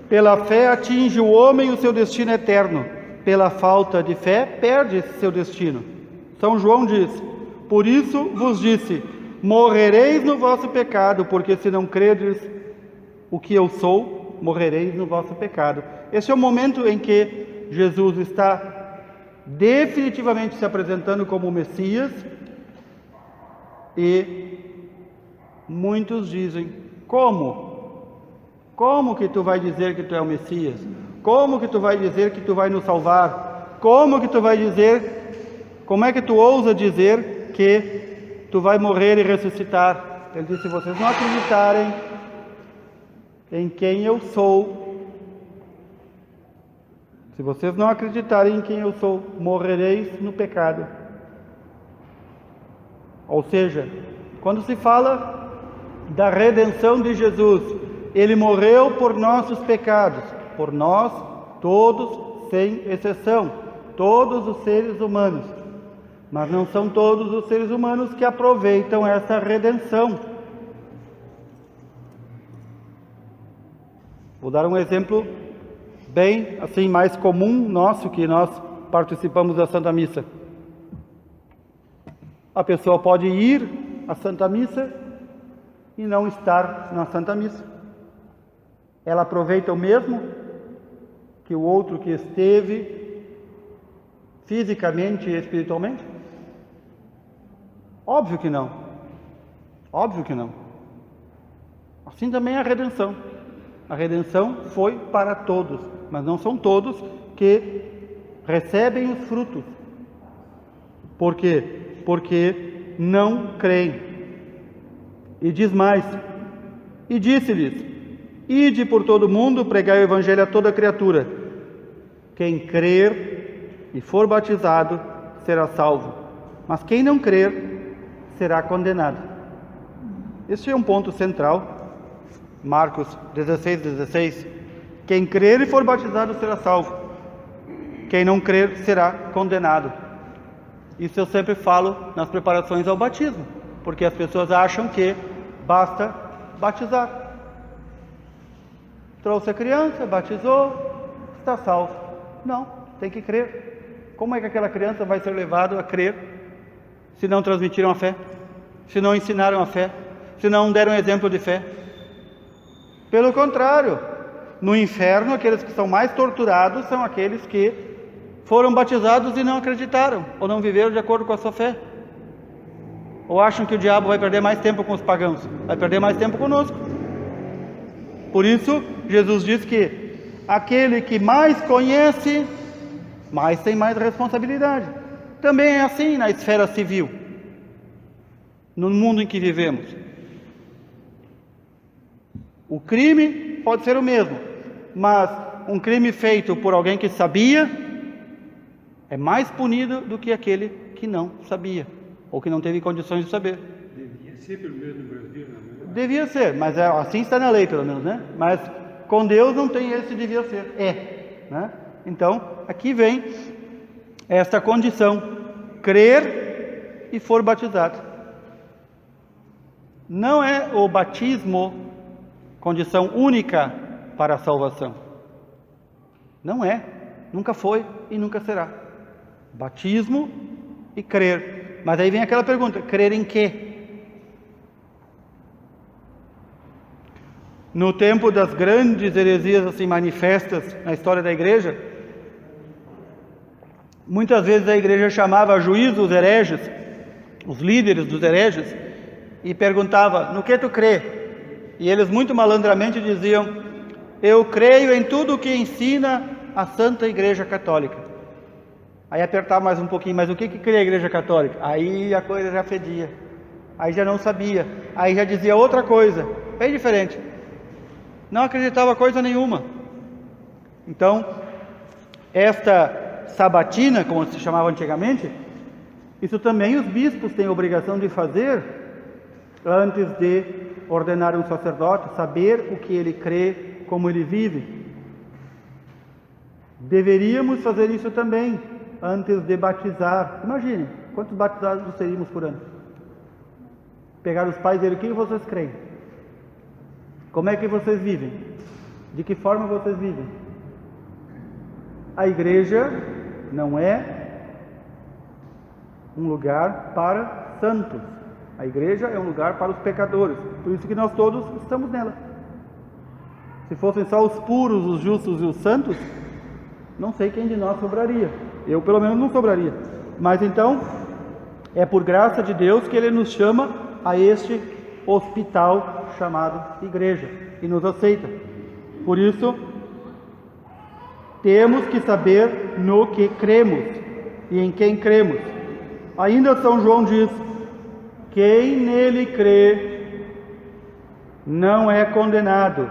pela fé atinge o homem o seu destino eterno. Pela falta de fé, perde esse seu destino. São João diz, por isso vos disse, morrereis no vosso pecado, porque se não credes o que eu sou, morrereis no vosso pecado. Esse é o momento em que Jesus está definitivamente se apresentando como o Messias, e muitos dizem, como que tu vai dizer que tu é o Messias? Como que tu vai dizer que tu vai nos salvar? Como que tu vai dizer, como é que tu ousa dizer que tu vai morrer e ressuscitar? Ele disse, se vocês não acreditarem em quem eu sou, se vocês não acreditarem em quem eu sou, morrereis no pecado. Ou seja, quando se fala da redenção de Jesus, Ele morreu por nossos pecados, por nós, todos, sem exceção, todos os seres humanos. Mas não são todos os seres humanos que aproveitam essa redenção. Vou dar um exemplo bem assim mais comum nosso, que nós participamos da Santa Missa. A pessoa pode ir à Santa Missa e não estar na Santa Missa. Ela aproveita o mesmo que o outro que esteve fisicamente e espiritualmente? Óbvio que não. Óbvio que não. Assim também é a redenção. A redenção foi para todos, mas não são todos que recebem os frutos. Por quê? Porque não creem. E diz mais, e disse-lhes, ide por todo o mundo, pregai o Evangelho a toda criatura. Quem crer e for batizado será salvo, mas quem não crer será condenado. Este é um ponto central. Marcos 16:16. Quem crer e for batizado será salvo, quem não crer será condenado. Isso eu sempre falo nas preparações ao batismo, porque as pessoas acham que basta batizar. Trouxe a criança, batizou, está salvo. Não, tem que crer. Como é que aquela criança vai ser levada a crer se não transmitiram a fé, se não ensinaram a fé, se não deram exemplo de fé? Pelo contrário, no inferno, aqueles que são mais torturados são aqueles que foram batizados e não acreditaram, ou não viveram de acordo com a sua fé. Ou acham que o diabo vai perder mais tempo com os pagãos? Vai perder mais tempo conosco. Por isso, Jesus diz que aquele que mais conhece, mais tem mais responsabilidade. Também é assim na esfera civil, no mundo em que vivemos. O crime pode ser o mesmo, mas um crime feito por alguém que sabia é mais punido do que aquele que não sabia, ou que não teve condições de saber. Devia ser pelo menos no Brasil, não é? Devia ser, mas assim está na lei pelo menos, né? Mas Com Deus não tem esse devia ser, né? Então, aqui vem esta condição, crer e for batizado. Não é o batismo condição única para a salvação. Não é, nunca foi e nunca será. Batismo e crer. Mas aí vem aquela pergunta, crer em quê? No tempo das grandes heresias assim manifestas na história da igreja, muitas vezes a igreja chamava a juízo os hereges, os líderes dos hereges, e perguntava, no que tu crê? E eles muito malandramente diziam, eu creio em tudo o que ensina a Santa Igreja Católica. Aí apertava mais um pouquinho, mas o que crê a Igreja Católica? Aí a coisa já fedia, aí já não sabia, aí já dizia outra coisa, bem diferente. Não acreditava coisa nenhuma. Então, esta sabatina, como se chamava antigamente, isso também os bispos têm a obrigação de fazer antes de ordenar um sacerdote, saber o que ele crê, como ele vive. Deveríamos fazer isso também antes de batizar. Imagine, quantos batizados teríamos por ano? Pegar os pais e dizer, o que vocês creem? Como é que vocês vivem? De que forma vocês vivem? A igreja não é um lugar para santos. A igreja é um lugar para os pecadores. Por isso que nós todos estamos nela. Se fossem só os puros, os justos e os santos, não sei quem de nós sobraria. Eu pelo menos não sobraria. Mas então, é por graça de Deus que Ele nos chama a este hospital chamado igreja e nos aceita. Por isso, temos que saber no que cremos e em quem cremos. Ainda São João diz, quem nele crê não é condenado,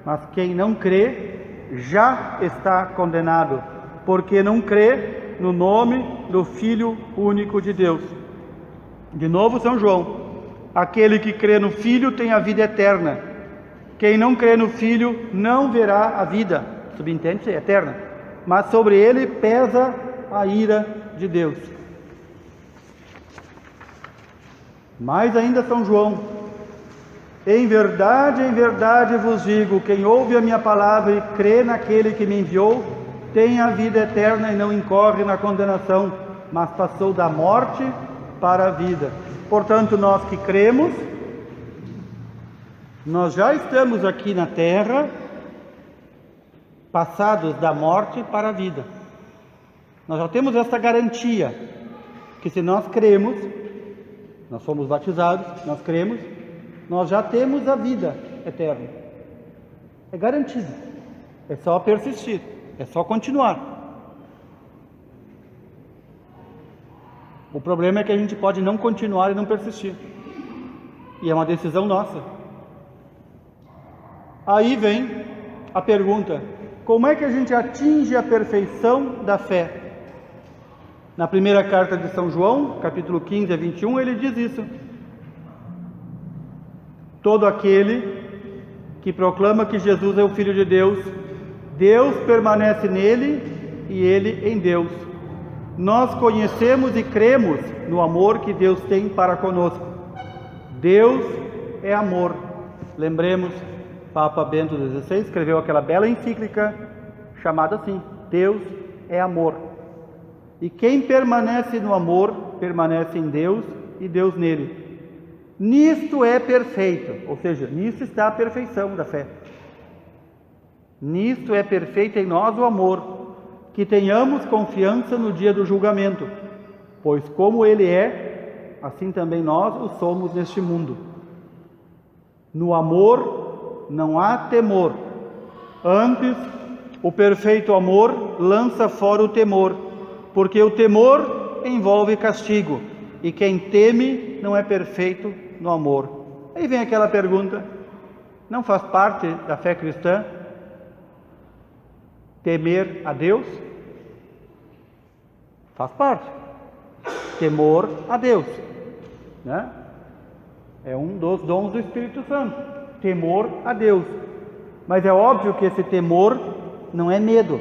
mas quem não crê já está condenado, porque não crê no nome do Filho único de Deus. De novo São João, aquele que crê no Filho tem a vida eterna. Quem não crê no Filho não verá a vida, subentende-se, eterna, mas sobre ele pesa a ira de Deus. Mais ainda São João, em verdade vos digo, quem ouve a minha palavra e crê naquele que me enviou, tem a vida eterna e não incorre na condenação, mas passou da morte para a vida. Portanto, nós que cremos, nós já estamos aqui na terra, passados da morte para a vida. Nós já temos essa garantia, que se nós cremos, nós fomos batizados, nós cremos, nós já temos a vida eterna. É garantido. É só persistir, é só continuar. O problema é que a gente pode não continuar e não persistir. E é uma decisão nossa. Aí vem a pergunta, como é que a gente atinge a perfeição da fé? Na primeira carta de São João, capítulo 15 a 21, ele diz isso. Todo aquele que proclama que Jesus é o Filho de Deus, Deus permanece nele e ele em Deus. Nós conhecemos e cremos no amor que Deus tem para conosco. Deus é amor. Lembremos, Papa Bento XVI escreveu aquela bela encíclica chamada assim, Deus é amor. E quem permanece no amor, permanece em Deus e Deus nele. Nisto é perfeito, ou seja, nisto está a perfeição da fé. Nisto é perfeito em nós o amor, que tenhamos confiança no dia do julgamento, pois como Ele é, assim também nós o somos neste mundo. No amor não há temor, antes o perfeito amor lança fora o temor, porque o temor envolve castigo, e quem teme não é perfeito no amor. Aí vem aquela pergunta, não faz parte da fé cristã temer a Deus? Faz parte. Temor a Deus, É um dos dons do Espírito Santo. Temor a Deus. Mas é óbvio que esse temor não é medo.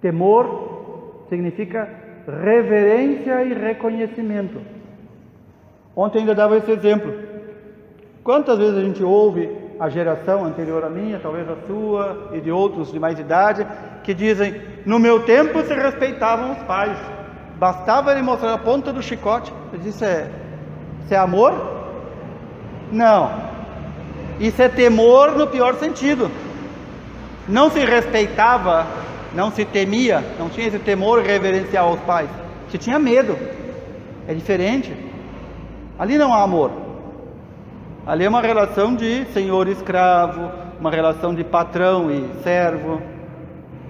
Temor significa reverência e reconhecimento. Ontem ainda dava esse exemplo. Quantas vezes a gente ouve a geração anterior à minha, talvez a sua e de outros de mais idade, que dizem: no meu tempo se respeitavam os pais, bastava ele mostrar a ponta do chicote. Eu disse: isso é amor? Não, isso é temor no pior sentido. Não se respeitava, não se temia, não tinha esse temor reverencial aos pais, se tinha medo. É diferente. Ali não há amor. Ali é uma relação de senhor e escravo, uma relação de patrão e servo,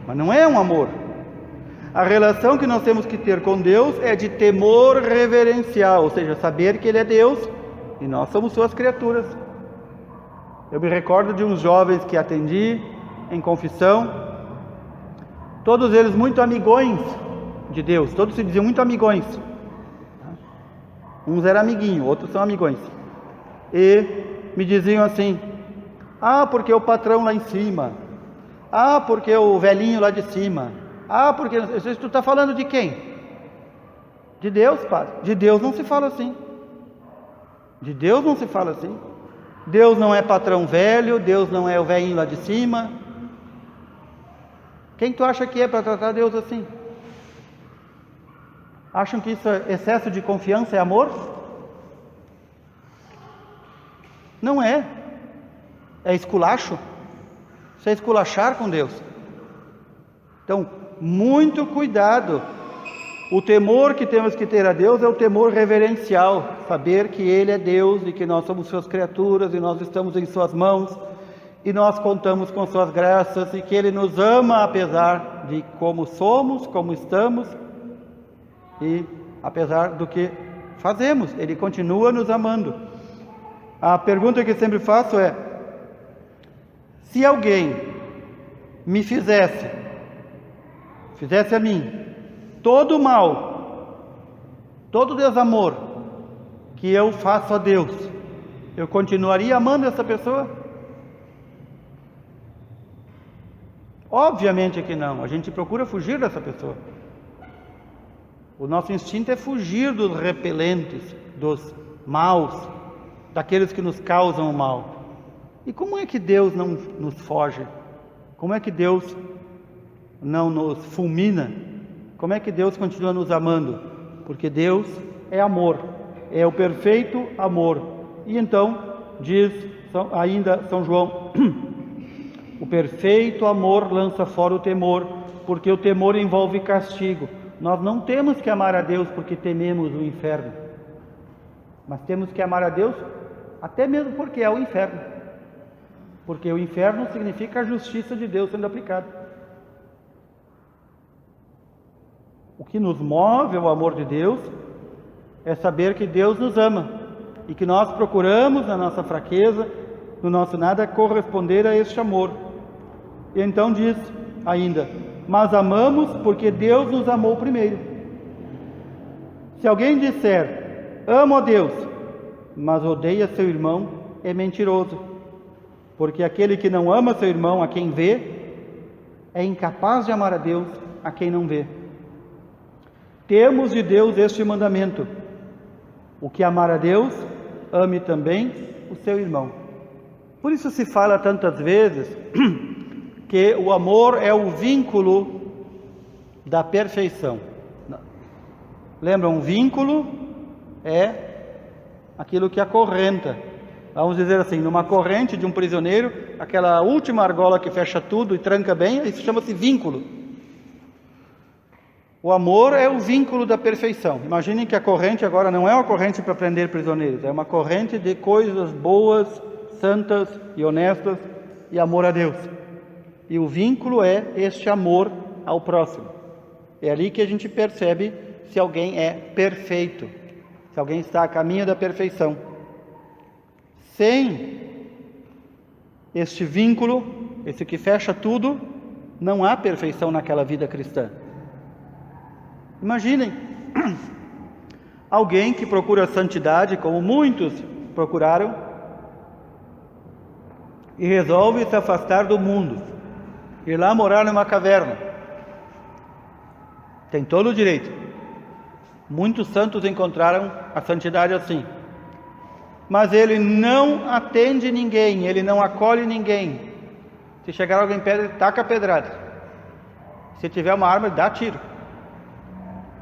mas não é um amor. A relação que nós temos que ter com Deus é de temor reverencial, ou seja, saber que Ele é Deus e nós somos suas criaturas. Eu me recordo de uns jovens que atendi em confissão, todos eles muito amigões de Deus, todos se diziam muito amigões. Uns eram amiguinhos, outros são amigões. E me diziam assim: porque o patrão lá em cima, porque o velhinho lá de cima, porque... Tu está falando de quem? De Deus, padre. De Deus não se fala assim. De Deus não se fala assim. Deus não é patrão velho, Deus não é o velhinho lá de cima. Quem tu acha que é para tratar Deus assim? Acham que isso é excesso de confiança, é amor? Não é. É esculacho. Isso é esculachar com Deus. Então, muito cuidado. O temor que temos que ter a Deus é o temor reverencial. Saber que Ele é Deus e que nós somos suas criaturas e nós estamos em suas mãos e nós contamos com suas graças e que Ele nos ama apesar de como somos, como estamos e apesar do que fazemos. Ele continua nos amando. A pergunta que eu sempre faço é: se alguém me fizesse a mim todo o mal, todo o desamor que eu faço a Deus, eu continuaria amando essa pessoa? Obviamente que não. A gente procura fugir dessa pessoa. O nosso instinto é fugir dos repelentes, dos maus, daqueles que nos causam o mal. E como é que Deus não nos foge? Como é que Deus não nos fulmina? Como é que Deus continua nos amando? Porque Deus é amor, é o perfeito amor. E então, diz ainda São João, o perfeito amor lança fora o temor, porque o temor envolve castigo. Nós não temos que amar a Deus porque tememos o inferno, mas temos que amar a Deus até mesmo porque é o inferno. Porque o inferno significa a justiça de Deus sendo aplicada. O que nos move ao amor de Deus é saber que Deus nos ama e que nós procuramos na nossa fraqueza, no nosso nada, corresponder a este amor. E então diz ainda: mas amamos porque Deus nos amou primeiro. Se alguém disser: amo a Deus, mas odeia seu irmão, é mentiroso, porque aquele que não ama seu irmão a quem vê, é incapaz de amar a Deus a quem não vê. Temos de Deus este mandamento: o que amar a Deus, ame também o seu irmão. Por isso se fala tantas vezes que o amor é o vínculo da perfeição. Lembra, um vínculo é aquilo que acorrenta. Vamos dizer assim, numa corrente de um prisioneiro, aquela última argola que fecha tudo e tranca bem, isso chama-se vínculo. O amor é o vínculo da perfeição. Imaginem que a corrente agora não é uma corrente para prender prisioneiros, é uma corrente de coisas boas, santas e honestas e amor a Deus. E o vínculo é este amor ao próximo. É ali que a gente percebe se alguém é perfeito, se alguém está a caminho da perfeição. Sem este vínculo, esse que fecha tudo, não há perfeição naquela vida cristã. Imaginem alguém que procura santidade, como muitos procuraram, e resolve se afastar do mundo, ir lá morar numa caverna. Tem todo o direito. Muitos santos encontraram a santidade assim. Mas ele não atende ninguém, ele não acolhe ninguém. Se chegar alguém perto, ele taca a pedrada. Se tiver uma arma, ele dá tiro.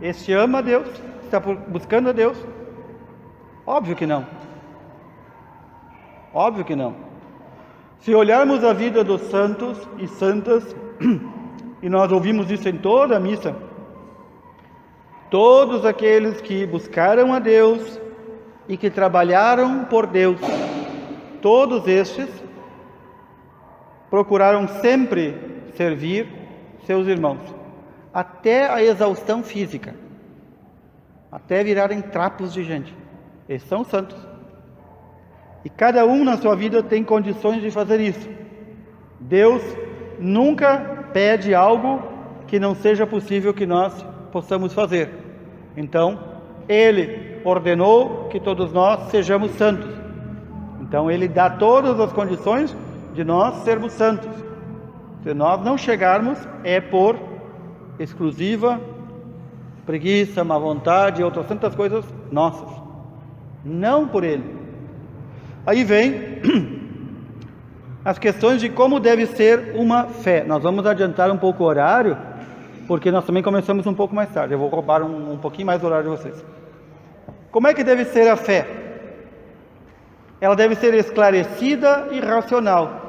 Este ama a Deus, está buscando a Deus? Óbvio que não. Óbvio que não. Se olharmos a vida dos santos e santas, e nós ouvimos isso em toda a missa, todos aqueles que buscaram a Deus e que trabalharam por Deus, todos estes procuraram sempre servir seus irmãos, até a exaustão física, até virarem trapos de gente. Eles são santos. E cada um na sua vida tem condições de fazer isso. Deus nunca pede algo que não seja possível que nós possamos fazer. Então, Ele ordenou que todos nós sejamos santos. Então, Ele dá todas as condições de nós sermos santos. Se nós não chegarmos, é por exclusiva preguiça, má vontade e outras tantas coisas nossas. Não por Ele. Aí vem as questões de como deve ser uma fé. Nós vamos adiantar um pouco o horário, porque nós também começamos um pouco mais tarde. Eu vou roubar um pouquinho mais do horário de vocês. Como é que deve ser a fé? Ela deve ser esclarecida e racional.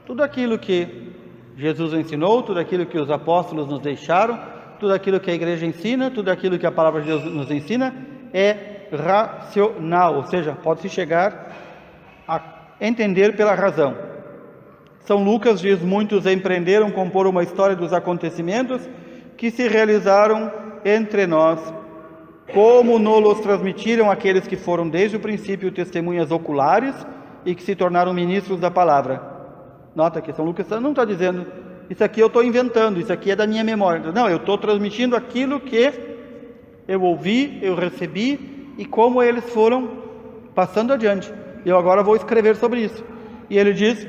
Tudo aquilo que Jesus ensinou, tudo aquilo que os apóstolos nos deixaram, tudo aquilo que a igreja ensina, tudo aquilo que a palavra de Deus nos ensina é racional, ou seja, pode-se chegar a entender pela razão. São Lucas diz: muitos empreenderam compor uma história dos acontecimentos que se realizaram entre nós, como nos transmitiram aqueles que foram desde o princípio testemunhas oculares e que se tornaram ministros da palavra. Nota que São Lucas não está dizendo, isso aqui eu estou inventando, isso aqui é da minha memória. Não, eu estou transmitindo aquilo que eu ouvi, eu recebi e como eles foram passando adiante. Eu agora vou escrever sobre isso. E ele diz: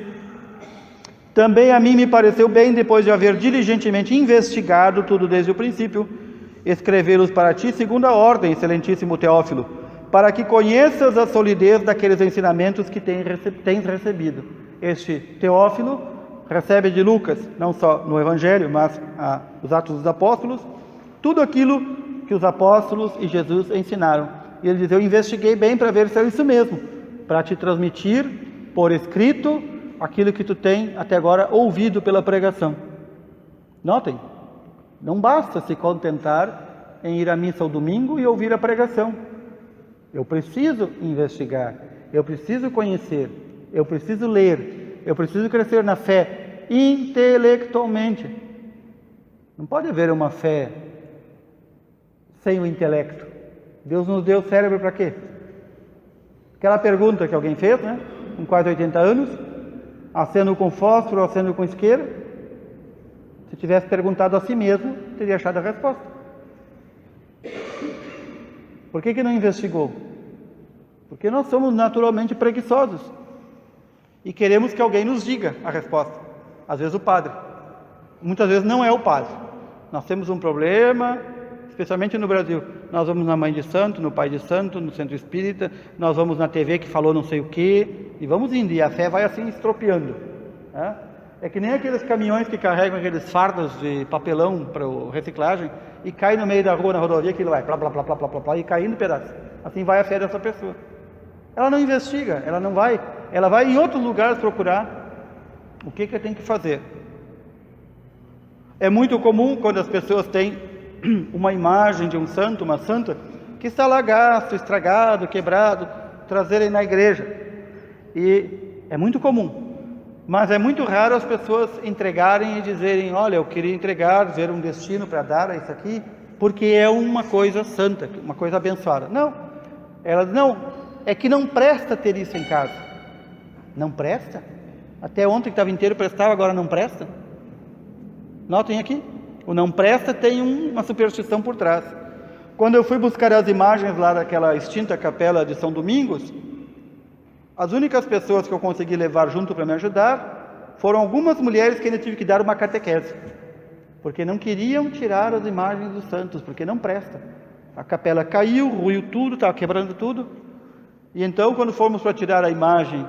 também a mim me pareceu bem, depois de haver diligentemente investigado tudo desde o princípio, escrevê-los para ti segundo a ordem, excelentíssimo Teófilo, para que conheças a solidez daqueles ensinamentos que tens recebido. Este Teófilo recebe de Lucas, não só no Evangelho, mas os Atos dos Apóstolos, tudo aquilo que os apóstolos e Jesus ensinaram. E ele diz: eu investiguei bem para ver se é isso mesmo, para te transmitir por escrito aquilo que tu tem até agora ouvido pela pregação. Notem, não basta se contentar em ir à missa ao domingo e ouvir a pregação. Eu preciso investigar, eu preciso conhecer, eu preciso ler, eu preciso crescer na fé intelectualmente. Não pode haver uma fé sem o intelecto. Deus nos deu cérebro para quê? Aquela pergunta que alguém fez, né? Com quase 80 anos, acendo com fósforo, acendo com isqueiro. Se tivesse perguntado a si mesmo, teria achado a resposta. Por que não investigou? Porque nós somos naturalmente preguiçosos e queremos que alguém nos diga a resposta. Às vezes o padre, muitas vezes não é o padre. Nós temos um problema, especialmente no Brasil. Nós vamos na Mãe de Santo, no Pai de Santo, no Centro Espírita, nós vamos na TV que falou não sei o quê, e vamos indo, e a fé vai assim estropiando. É que nem aqueles caminhões que carregam aqueles fardos de papelão para reciclagem e cai no meio da rua, na rodovia, aquilo vai plá, plá, plá, plá, plá, plá, plá, e caindo em pedaços. Assim vai a fé dessa pessoa. Ela não investiga, ela vai em outros lugares procurar o que tem que fazer. É muito comum quando as pessoas têm uma imagem de um santo, uma santa, que está lá gasto, estragado, quebrado, trazerem na igreja. E é muito comum. Mas é muito raro as pessoas entregarem e dizerem: olha, eu queria entregar, ver um destino para dar a isso aqui, porque é uma coisa santa, uma coisa abençoada. Não, elas não, é que não presta ter isso em casa. Não presta? Até ontem que estava inteiro prestava, agora não presta? Notem aqui, o não presta tem uma superstição por trás. Quando eu fui buscar as imagens lá daquela extinta capela de São Domingos, As únicas pessoas que eu consegui levar junto para me ajudar foram algumas mulheres que ainda tive que dar uma catequese, porque não queriam tirar as imagens dos santos, porque não presta. A capela caiu, ruiu tudo, estava quebrando tudo. E então, quando fomos para tirar a imagem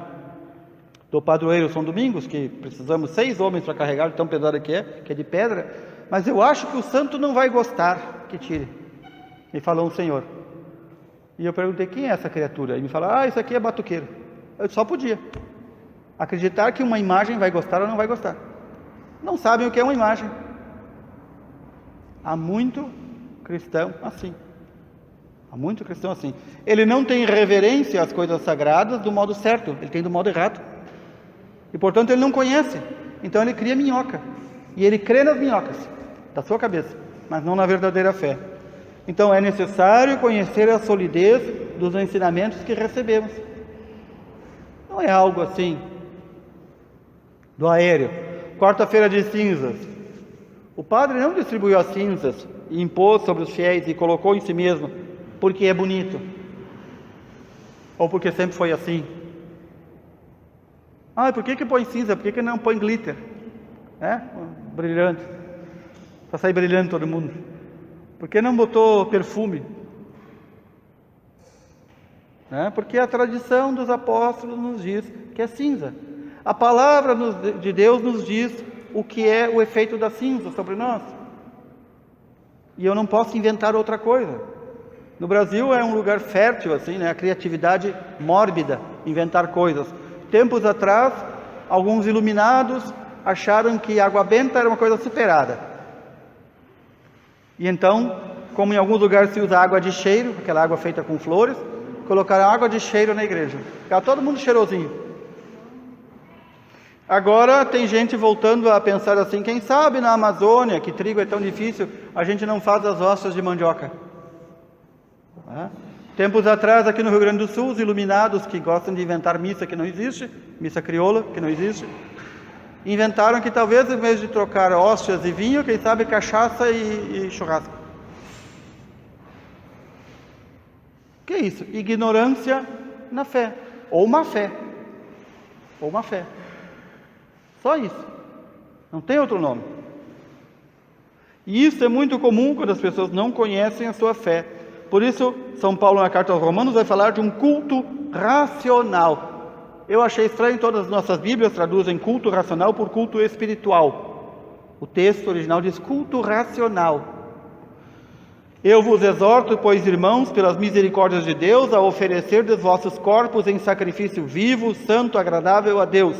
do padroeiro São Domingos, que precisamos 6 homens para carregar, tão pesado que é de pedra, mas eu acho que o santo não vai gostar que tire. Me falou um senhor. E eu perguntei, quem é essa criatura? E me falou, isso aqui é batuqueiro. Eu só podia acreditar que uma imagem vai gostar ou não vai gostar. Não sabem o que é uma imagem. Há muito cristão assim. Há muito cristão assim. Ele não tem reverência às coisas sagradas do modo certo, ele tem do modo errado. E portanto ele não conhece. Então ele cria minhoca. E ele crê nas minhocas da sua cabeça, mas não na verdadeira fé. Então é necessário conhecer a solidez dos ensinamentos que recebemos. Não é algo assim do aéreo. Quarta-feira de cinzas. O padre não distribuiu as cinzas e impôs sobre os fiéis e colocou em si mesmo porque é bonito. Ou porque sempre foi assim. Por que põe cinza? Por que não põe glitter? Brilhante. Para sair brilhando todo mundo. Por que não botou perfume? Porque a tradição dos apóstolos nos diz que é cinza. A palavra de Deus nos diz o que é o efeito da cinza sobre nós. E eu não posso inventar outra coisa. No Brasil é um lugar fértil, assim, a criatividade mórbida, inventar coisas. Tempos atrás, alguns iluminados acharam que água benta era uma coisa superada. E então, como em alguns lugares se usa água de cheiro, aquela água feita com flores, colocaram água de cheiro na igreja. Ficava todo mundo cheirosinho. Agora tem gente voltando a pensar assim, quem sabe na Amazônia, que trigo é tão difícil, a gente não faz as hostas de mandioca. Tempos atrás, aqui no Rio Grande do Sul, os iluminados que gostam de inventar missa que não existe, missa crioula que não existe, inventaram que talvez, em vez de trocar hóstias e vinho, quem sabe cachaça e churrasco. O que é isso? Ignorância na fé, ou má fé, ou má fé. Só isso, não tem outro nome. E isso é muito comum quando as pessoas não conhecem a sua fé. Por isso, São Paulo na carta aos Romanos vai falar de um culto racional. Eu achei estranho, todas as nossas Bíblias traduzem culto racional por culto espiritual. O texto original diz culto racional. Eu vos exorto, pois, irmãos, pelas misericórdias de Deus, a oferecerdes vossos corpos em sacrifício vivo, santo, agradável a Deus.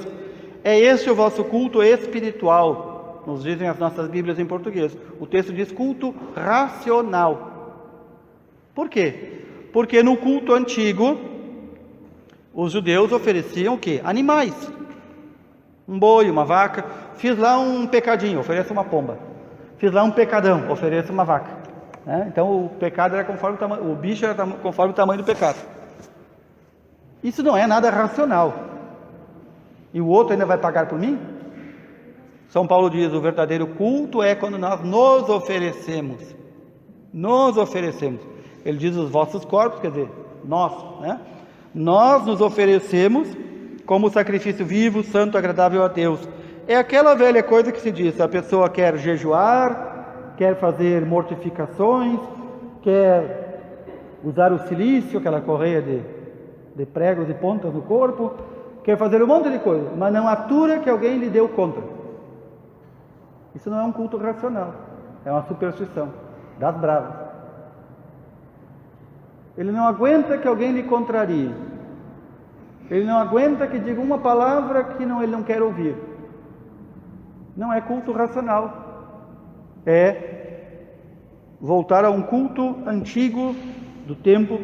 É este o vosso culto espiritual, nos dizem as nossas Bíblias em português. O texto diz culto racional. Por quê? Porque no culto antigo, os judeus ofereciam o quê? Animais. Um boi, uma vaca. Fiz lá um pecadinho, ofereça uma pomba. Fiz lá um pecadão, ofereça uma vaca. Então o pecado era conforme o tamanho, o bicho era conforme o tamanho do pecado. Isso não é nada racional. E o outro ainda vai pagar por mim? São Paulo diz, o verdadeiro culto é quando nós nos oferecemos. Nos oferecemos. Ele diz os vossos corpos, quer dizer, nós, Nós nos oferecemos como sacrifício vivo, santo, agradável a Deus. É aquela velha coisa que se diz, a pessoa quer jejuar, quer fazer mortificações, quer usar o silício, aquela correia de pregos e pontas no corpo, quer fazer um monte de coisa, mas não atura que alguém lhe deu contra. Isso não é um culto racional, é uma superstição das bravas. Ele não aguenta que alguém lhe contrarie. Ele não aguenta que diga uma palavra que ele não quer ouvir. Não é culto racional. É voltar a um culto antigo do tempo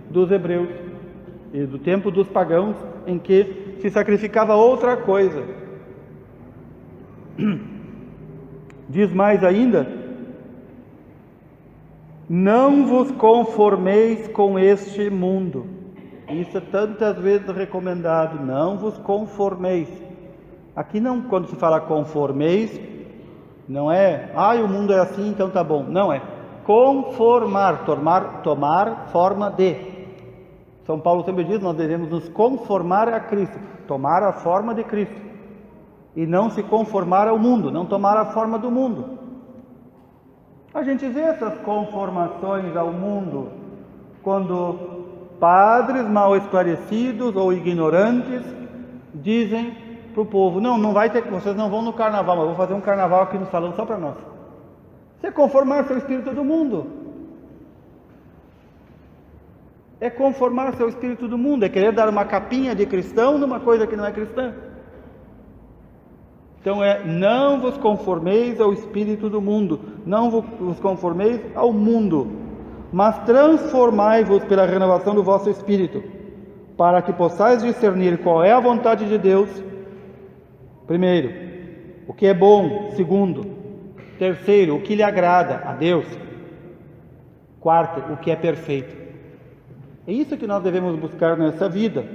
dos hebreus e do tempo dos pagãos, em que se sacrificava outra coisa. Diz mais ainda: não vos conformeis com este mundo. Isso é tantas vezes recomendado, não vos conformeis. Aqui não, quando se fala conformeis, não é, o mundo é assim, então tá bom. Não é, conformar, tomar forma de. São Paulo sempre diz, nós devemos nos conformar a Cristo, tomar a forma de Cristo, e não se conformar ao mundo, não tomar a forma do mundo. A gente vê essas conformações ao mundo quando padres mal esclarecidos ou ignorantes dizem para o povo: não vai ter, vocês não vão no carnaval, mas eu vou fazer um carnaval aqui no salão só para nós. Isso é conformar seu espírito do mundo. É conformar seu espírito do mundo, é querer dar uma capinha de cristão numa coisa que não é cristã. Então não vos conformeis ao espírito do mundo, não vos conformeis ao mundo, mas transformai-vos pela renovação do vosso espírito, para que possais discernir qual é a vontade de Deus, primeiro, o que é bom, segundo, terceiro, o que lhe agrada a Deus, quarto, o que é perfeito. É isso que nós devemos buscar nessa vida.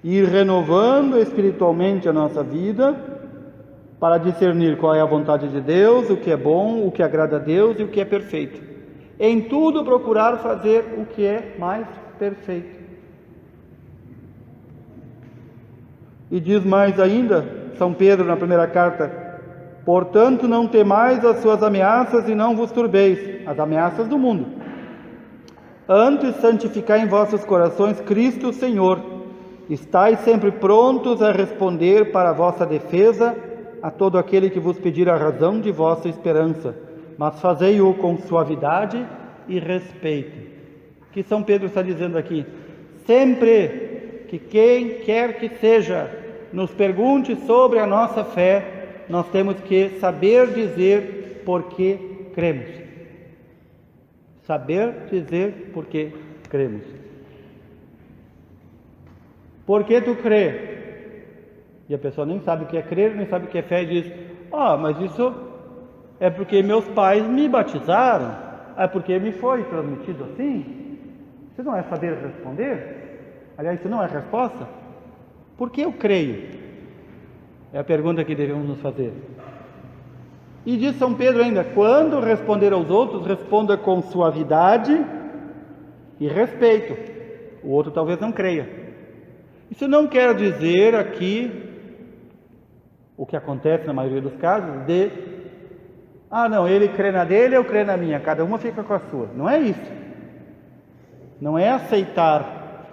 Ir renovando espiritualmente a nossa vida para discernir qual é a vontade de Deus, o que é bom, o que agrada a Deus e o que é perfeito. Em tudo procurar fazer o que é mais perfeito. E diz mais ainda, São Pedro na primeira carta: portanto não temais as suas ameaças e não vos turbeis, as ameaças do mundo. Antes santificai em vossos corações Cristo Senhor. Estais sempre prontos a responder para a vossa defesa a todo aquele que vos pedir a razão de vossa esperança, mas fazei-o com suavidade e respeito. O que São Pedro está dizendo aqui? Sempre que quem quer que seja nos pergunte sobre a nossa fé, nós temos que saber dizer por que cremos. Saber dizer por que cremos. Por que tu crê? E a pessoa nem sabe o que é crer, nem sabe o que é fé, e diz: mas isso é porque meus pais me batizaram, é porque me foi transmitido assim. Isso não é saber responder? Aliás, isso não é resposta. Por que eu creio? É a pergunta que devemos nos fazer. E diz São Pedro ainda: quando responder aos outros, responda com suavidade e respeito. O outro talvez não creia. Isso não quer dizer aqui o que acontece na maioria dos casos de ele crê na dele, eu creio na minha, cada uma fica com a sua. Não é isso. Não é aceitar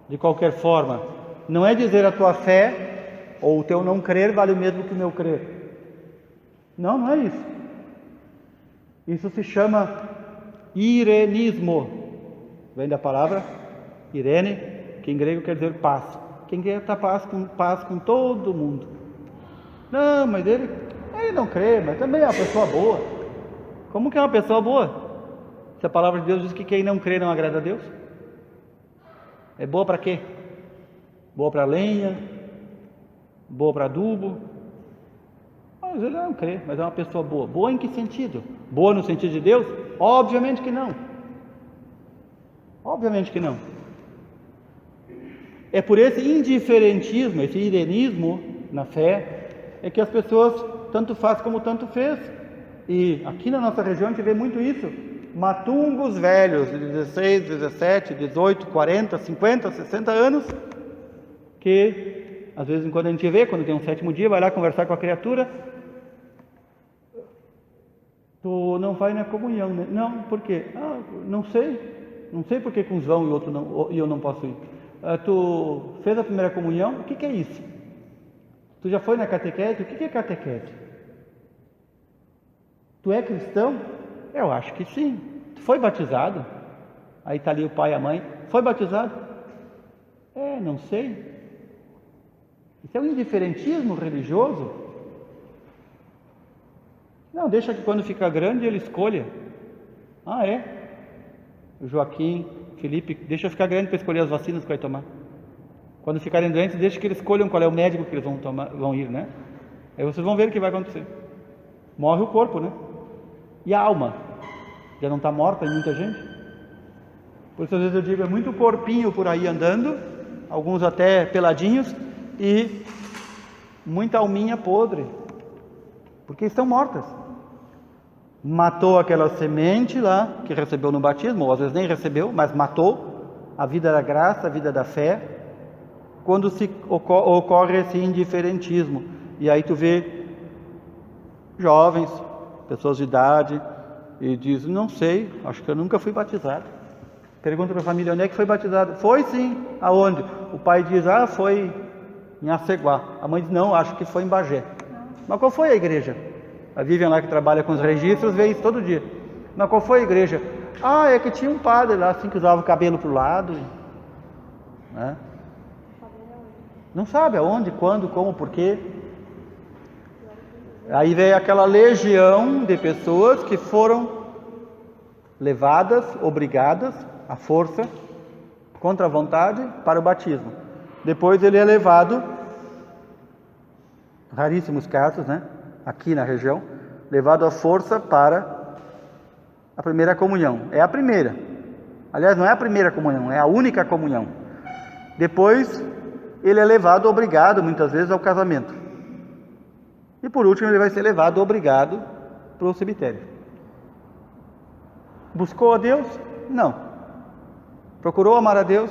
de qualquer forma. Não é dizer a tua fé ou o teu não crer vale o mesmo que o meu crer. Não é isso. Isso se chama irenismo. Vem da palavra Irene, que em grego quer dizer paz. Quem quer estar paz com todo mundo. Não, mas ele não crê, mas também é uma pessoa boa. Como que é uma pessoa boa? Se a palavra de Deus diz que quem não crê não agrada a Deus? É boa para quê? Boa para lenha? Boa para adubo? Mas ele não crê, mas é uma pessoa boa. Boa em que sentido? Boa no sentido de Deus? Obviamente que não. Obviamente que não. É por esse indiferentismo, esse irenismo na fé, é que as pessoas tanto faz como tanto fez. E aqui na nossa região a gente vê muito isso. Matungos velhos de 16, 17, 18, 40, 50, 60 anos, que às vezes quando a gente vê, quando tem um sétimo dia, vai lá conversar com a criatura: tu não vai na comunhão, né? Não, por quê? Não sei por que uns vão e outros não, e eu não posso ir. Tu fez a primeira comunhão? O que é isso? Tu já foi na catequese? O que é catequese? Tu é cristão? Eu acho que sim. Tu foi batizado? Aí está ali o pai e a mãe: foi batizado? Não sei. Isso é um indiferentismo religioso? Não, deixa que quando ficar grande ele escolha. O Joaquim, Felipe, deixa eu ficar grande para escolher as vacinas que vai tomar. Quando ficarem doentes, deixa que eles escolham qual é o médico que eles vão ir, né? Aí vocês vão ver o que vai acontecer. Morre o corpo, né? E a alma? Já não está morta em muita gente? Por isso às vezes eu digo, é muito corpinho por aí andando, alguns até peladinhos, e muita alminha podre, porque estão mortas. matou aquela semente lá, que recebeu no batismo, ou às vezes nem recebeu, mas matou a vida da graça, a vida da fé, quando ocorre esse indiferentismo. E aí tu vê jovens, pessoas de idade, e diz, não sei, acho que eu nunca fui batizado. Pergunta para a família, onde é que foi batizado? Foi sim, aonde? O pai diz, foi em Aceguá. A mãe diz, não, acho que foi em Bagé. Mas qual foi a igreja? A Vivian lá que trabalha com os registros vê isso todo dia. Mas qual foi a igreja? É que tinha um padre lá assim que usava o cabelo para o lado. Né? Não sabe aonde, quando, como, porquê. Aí vem aquela legião de pessoas que foram levadas, obrigadas, à força, contra a vontade, para o batismo. Depois ele é levado, raríssimos casos, né? Aqui na região, levado à força para a primeira comunhão. É a primeira. Aliás, não é a primeira comunhão, é a única comunhão. Depois, ele é levado, obrigado, muitas vezes, ao casamento. E por último, ele vai ser levado, obrigado, para o cemitério. Buscou a Deus? Não. Procurou amar a Deus?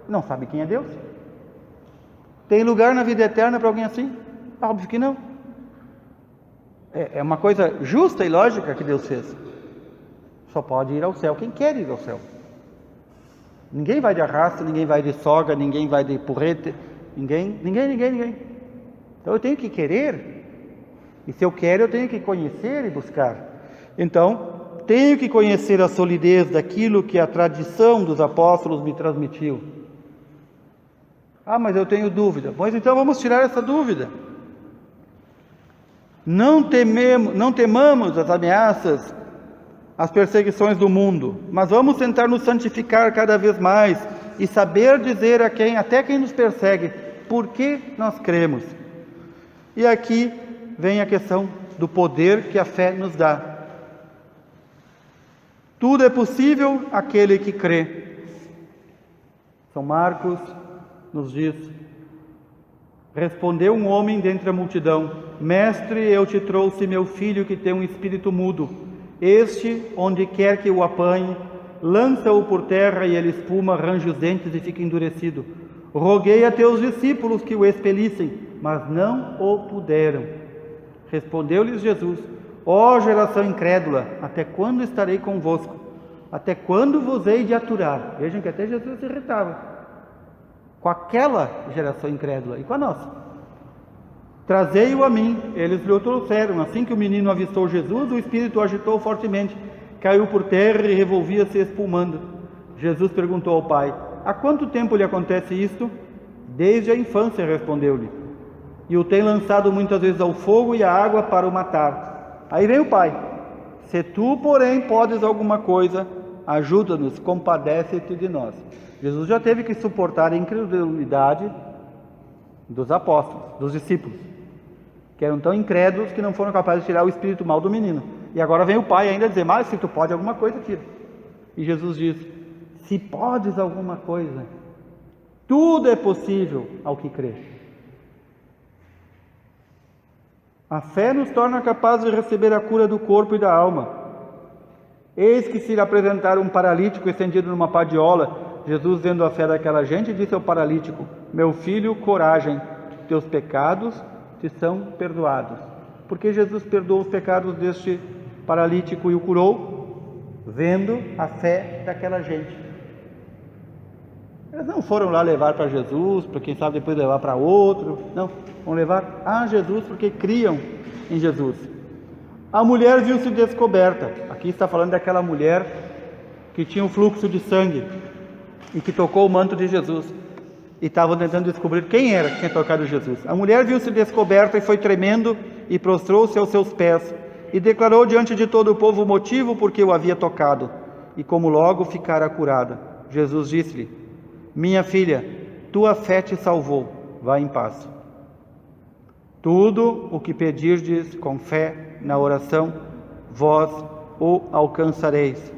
Não sabe quem é Deus. Tem lugar na vida eterna para alguém assim? Óbvio que não. É uma coisa justa e lógica que Deus fez. Só pode ir ao céu quem quer ir ao céu. Ninguém vai de arrasto, ninguém vai de soga, ninguém vai de porrete, ninguém. Então eu tenho que querer. E se eu quero, eu tenho que conhecer e buscar. Então, tenho que conhecer a solidez daquilo que a tradição dos apóstolos me transmitiu. Mas eu tenho dúvida. Pois então vamos tirar essa dúvida. Não temamos as ameaças, as perseguições do mundo, mas vamos tentar nos santificar cada vez mais e saber dizer até quem nos persegue, por que nós cremos. E aqui vem a questão do poder que a fé nos dá. Tudo é possível àquele que crê. São Marcos nos diz: respondeu um homem dentre a multidão: Mestre, eu te trouxe meu filho que tem um espírito mudo. Este, onde quer que o apanhe, lança-o por terra e ele espuma, arranja os dentes e fica endurecido. Roguei a teus discípulos que o expelissem, mas não o puderam. Respondeu-lhes Jesus: Ó geração incrédula, até quando estarei convosco? Até quando vos hei de aturar? Vejam que até Jesus se irritava com aquela geração incrédula e com a nossa. Trazei-o a mim. Eles lhe o trouxeram. Assim que o menino avistou Jesus, o espírito o agitou fortemente, caiu por terra e revolvia-se espumando. Jesus perguntou ao pai: há quanto tempo lhe acontece isto? Desde a infância, respondeu-lhe. E o tem lançado muitas vezes ao fogo e à água para o matar. Aí vem o pai: se tu, porém, podes alguma coisa, ajuda-nos, compadece-te de nós. Jesus já teve que suportar a incredulidade dos apóstolos, dos discípulos, que eram tão incrédulos que não foram capazes de tirar o espírito mal do menino. E agora vem o pai ainda dizer: mas se tu pode alguma coisa, tira. E Jesus diz: se podes alguma coisa, tudo é possível ao que crê. A fé nos torna capazes de receber a cura do corpo e da alma. Eis que se lhe apresentar um paralítico estendido numa padiola, Jesus, vendo a fé daquela gente, disse ao paralítico: meu filho, coragem, teus pecados te são perdoados. Porque Jesus perdoou os pecados deste paralítico e o curou? Vendo a fé daquela gente. Eles não foram lá levar para Jesus, para quem sabe depois levar para outro. Não, vão levar a Jesus porque criam em Jesus. A mulher viu-se descoberta. Aqui está falando daquela mulher que tinha um fluxo de sangue e que tocou o manto de Jesus. E estavam tentando descobrir quem era que tinha tocado Jesus. A mulher viu-se descoberta e foi tremendo e prostrou-se aos seus pés e declarou diante de todo o povo o motivo por que o havia tocado e como logo ficara curada. Jesus disse-lhe: minha filha, tua fé te salvou, vá em paz. Tudo o que pedirdes com fé na oração, vós o alcançareis.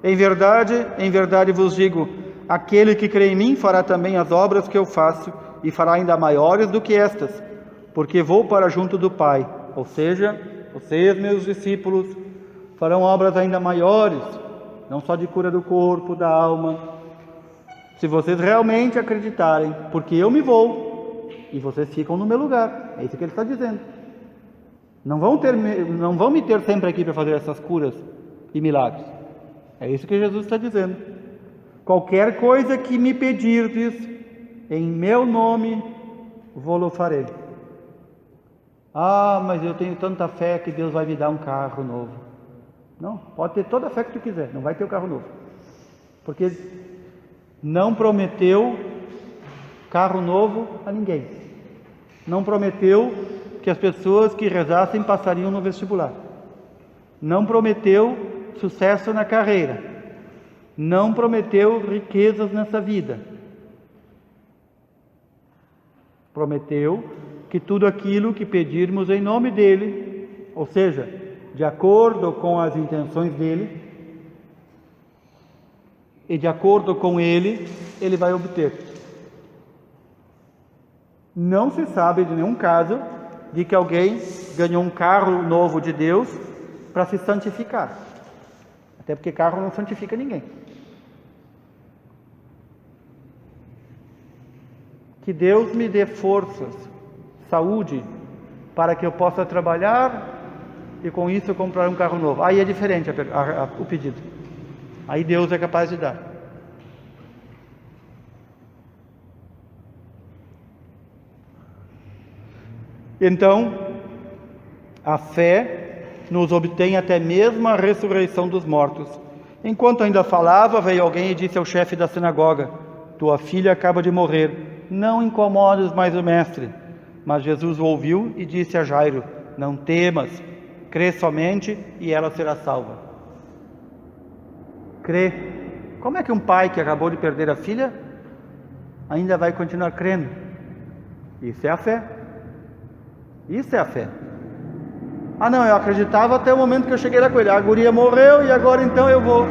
Em verdade vos digo, aquele que crê em mim fará também as obras que eu faço e fará ainda maiores do que estas, porque vou para junto do Pai. Ou seja, vocês, meus discípulos, farão obras ainda maiores, não só de cura do corpo, da alma. Se vocês realmente acreditarem, porque eu me vou e vocês ficam no meu lugar. É isso que ele está dizendo. Não vão me ter sempre aqui para fazer essas curas e milagres. É isso que Jesus está dizendo. Qualquer coisa que me pedirdes, em meu nome, vou-lo farei. Ah, mas eu tenho tanta fé que Deus vai me dar um carro novo. Não, pode ter toda a fé que tu quiser, não vai ter o carro novo. Porque não prometeu carro novo a ninguém. Não prometeu que as pessoas que rezassem passariam no vestibular. Não prometeu sucesso na carreira. Não prometeu riquezas nessa vida. Prometeu que tudo aquilo que pedirmos em nome dele, ou seja, de acordo com as intenções dele e de acordo com ele, ele vai obter. Não se sabe de nenhum caso de que alguém ganhou um carro novo de Deus para se santificar. Até porque carro não santifica ninguém. Que Deus me dê forças, saúde, para que eu possa trabalhar e com isso comprar um carro novo. Aí é diferente o pedido. Aí Deus é capaz de dar. Então, a fé nos obtém até mesmo a ressurreição dos mortos. Enquanto ainda falava, veio alguém e disse ao chefe da sinagoga: tua filha acaba de morrer, não incomodes mais o mestre. Mas Jesus o ouviu e disse a Jairo: não temas, crê somente e ela será salva. Crê. Como é que um pai que acabou de perder a filha ainda vai continuar crendo? Isso é a fé. Isso é a fé. Ah não, eu acreditava até o momento que eu cheguei lá com ele. A guria morreu e agora então eu vou.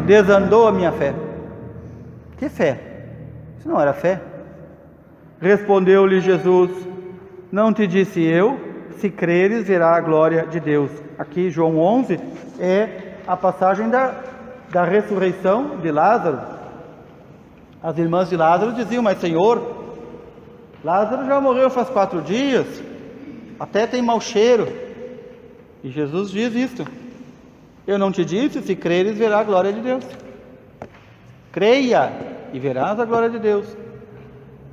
Desandou a minha fé. Que fé? Isso não era fé. Respondeu-lhe Jesus: não te disse eu, se creres verá a glória de Deus. Aqui João 11 é a passagem da ressurreição de Lázaro. As irmãs de Lázaro diziam: mas Senhor, Lázaro já morreu faz 4 dias, até tem mau cheiro. E Jesus diz isto: eu não te disse, se creres verá a glória de Deus. Creia e verás a glória de Deus.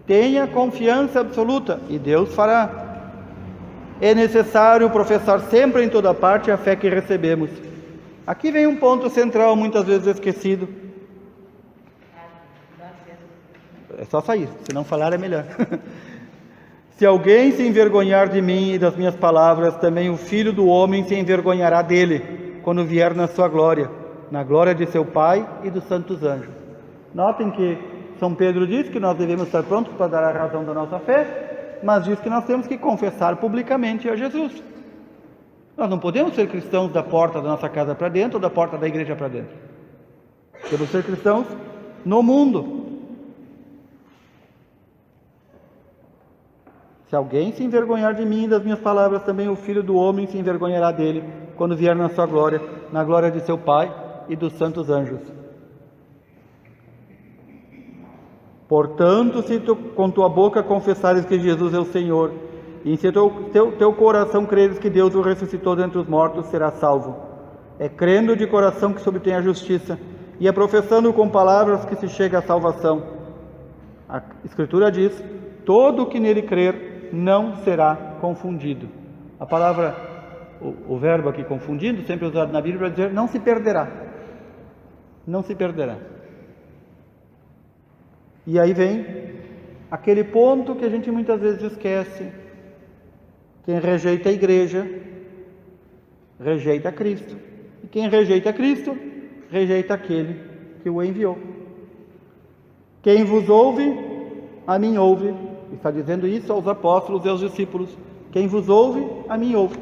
Tenha confiança absoluta e Deus fará. É necessário professar sempre em toda parte a fé que recebemos. Aqui vem um ponto central muitas vezes esquecido. É só sair, se não falar é melhor. Se alguém se envergonhar de mim e das minhas palavras, também o Filho do Homem se envergonhará dele, quando vier na sua glória, na glória de seu Pai e dos santos anjos. Notem que São Pedro diz que nós devemos estar prontos para dar a razão da nossa fé, mas diz que nós temos que confessar publicamente a Jesus. Nós não podemos ser cristãos da porta da nossa casa para dentro ou da porta da igreja para dentro. Temos que ser cristãos no mundo. Se alguém se envergonhar de mim e das minhas palavras, também o Filho do Homem se envergonhará dele, quando vier na sua glória, na glória de seu Pai e dos santos anjos. Portanto, se tu com tua boca confessares que Jesus é o Senhor, e em teu coração creres que Deus o ressuscitou dentre os mortos, serás salvo. É crendo de coração que se obtém a justiça, e é professando com palavras que se chega à salvação. A Escritura diz: todo o que nele crer não será confundido. A palavra, o verbo aqui confundido, sempre usado na Bíblia para dizer não se perderá. Não se perderá. E aí vem aquele ponto que a gente muitas vezes esquece. Quem rejeita a igreja, rejeita Cristo. E quem rejeita Cristo, rejeita aquele que o enviou. Quem vos ouve, a mim ouve. Está dizendo isso aos apóstolos e aos discípulos: quem vos ouve, a mim ouve.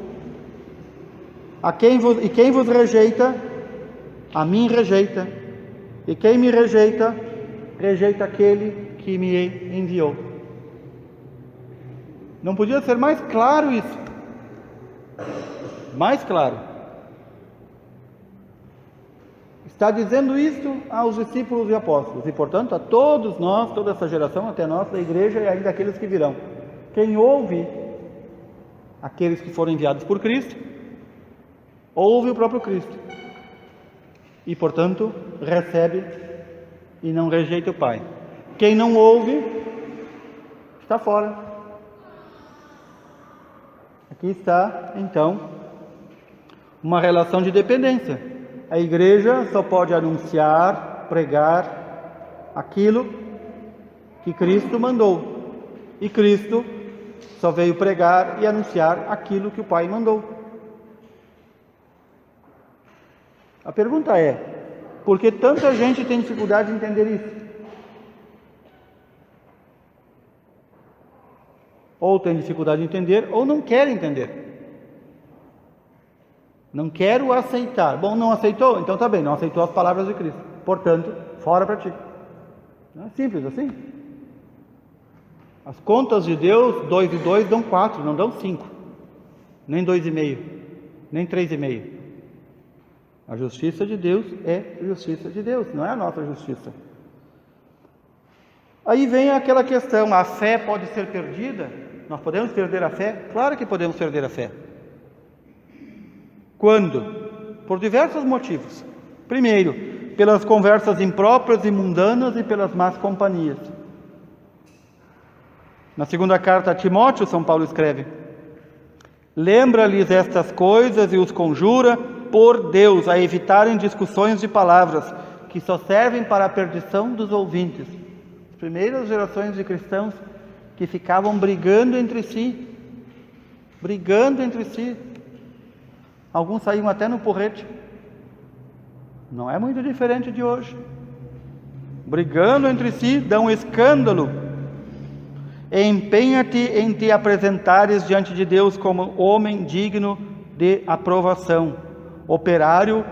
E quem vos rejeita, a mim rejeita. E quem me rejeita, rejeita aquele que me enviou. Não podia ser mais claro isso. mais claro. Está dizendo isto aos discípulos e apóstolos, e portanto a todos nós, toda essa geração, até nós da igreja e ainda aqueles que virão. Quem ouve aqueles que foram enviados por Cristo, ouve o próprio Cristo. E portanto recebe e não rejeita o Pai. Quem não ouve, está fora. Aqui está, então, uma relação de dependência. A igreja só pode anunciar, pregar aquilo que Cristo mandou. E Cristo só veio pregar e anunciar aquilo que o Pai mandou. A pergunta é, por que tanta gente tem dificuldade de entender isso? Ou tem dificuldade de entender, ou não quer entender. Não quero aceitar. Bom, não aceitou? Então tá bem, não aceitou as palavras de Cristo. Portanto, fora para ti. Não é simples assim. As contas de Deus, 2 e 2 dão 4, não dão 5. Nem 2,5, nem 3,5. A justiça de Deus é a justiça de Deus, não é a nossa justiça. Aí vem aquela questão, a fé pode ser perdida? Nós podemos perder a fé? Claro que podemos perder a fé. Quando? Por diversos motivos. Primeiro, pelas conversas impróprias e mundanas e pelas más companhias. Na segunda carta a Timóteo, São Paulo escreve: lembra-lhes estas coisas e os conjura, por Deus, a evitarem discussões de palavras, que só servem para a perdição dos ouvintes. As primeiras gerações de cristãos que ficavam brigando entre si. Alguns saíam até no porrete. Não é muito diferente de hoje. Brigando entre si, dão escândalo. Empenha-te em te apresentares diante de Deus como homem digno de aprovação, operário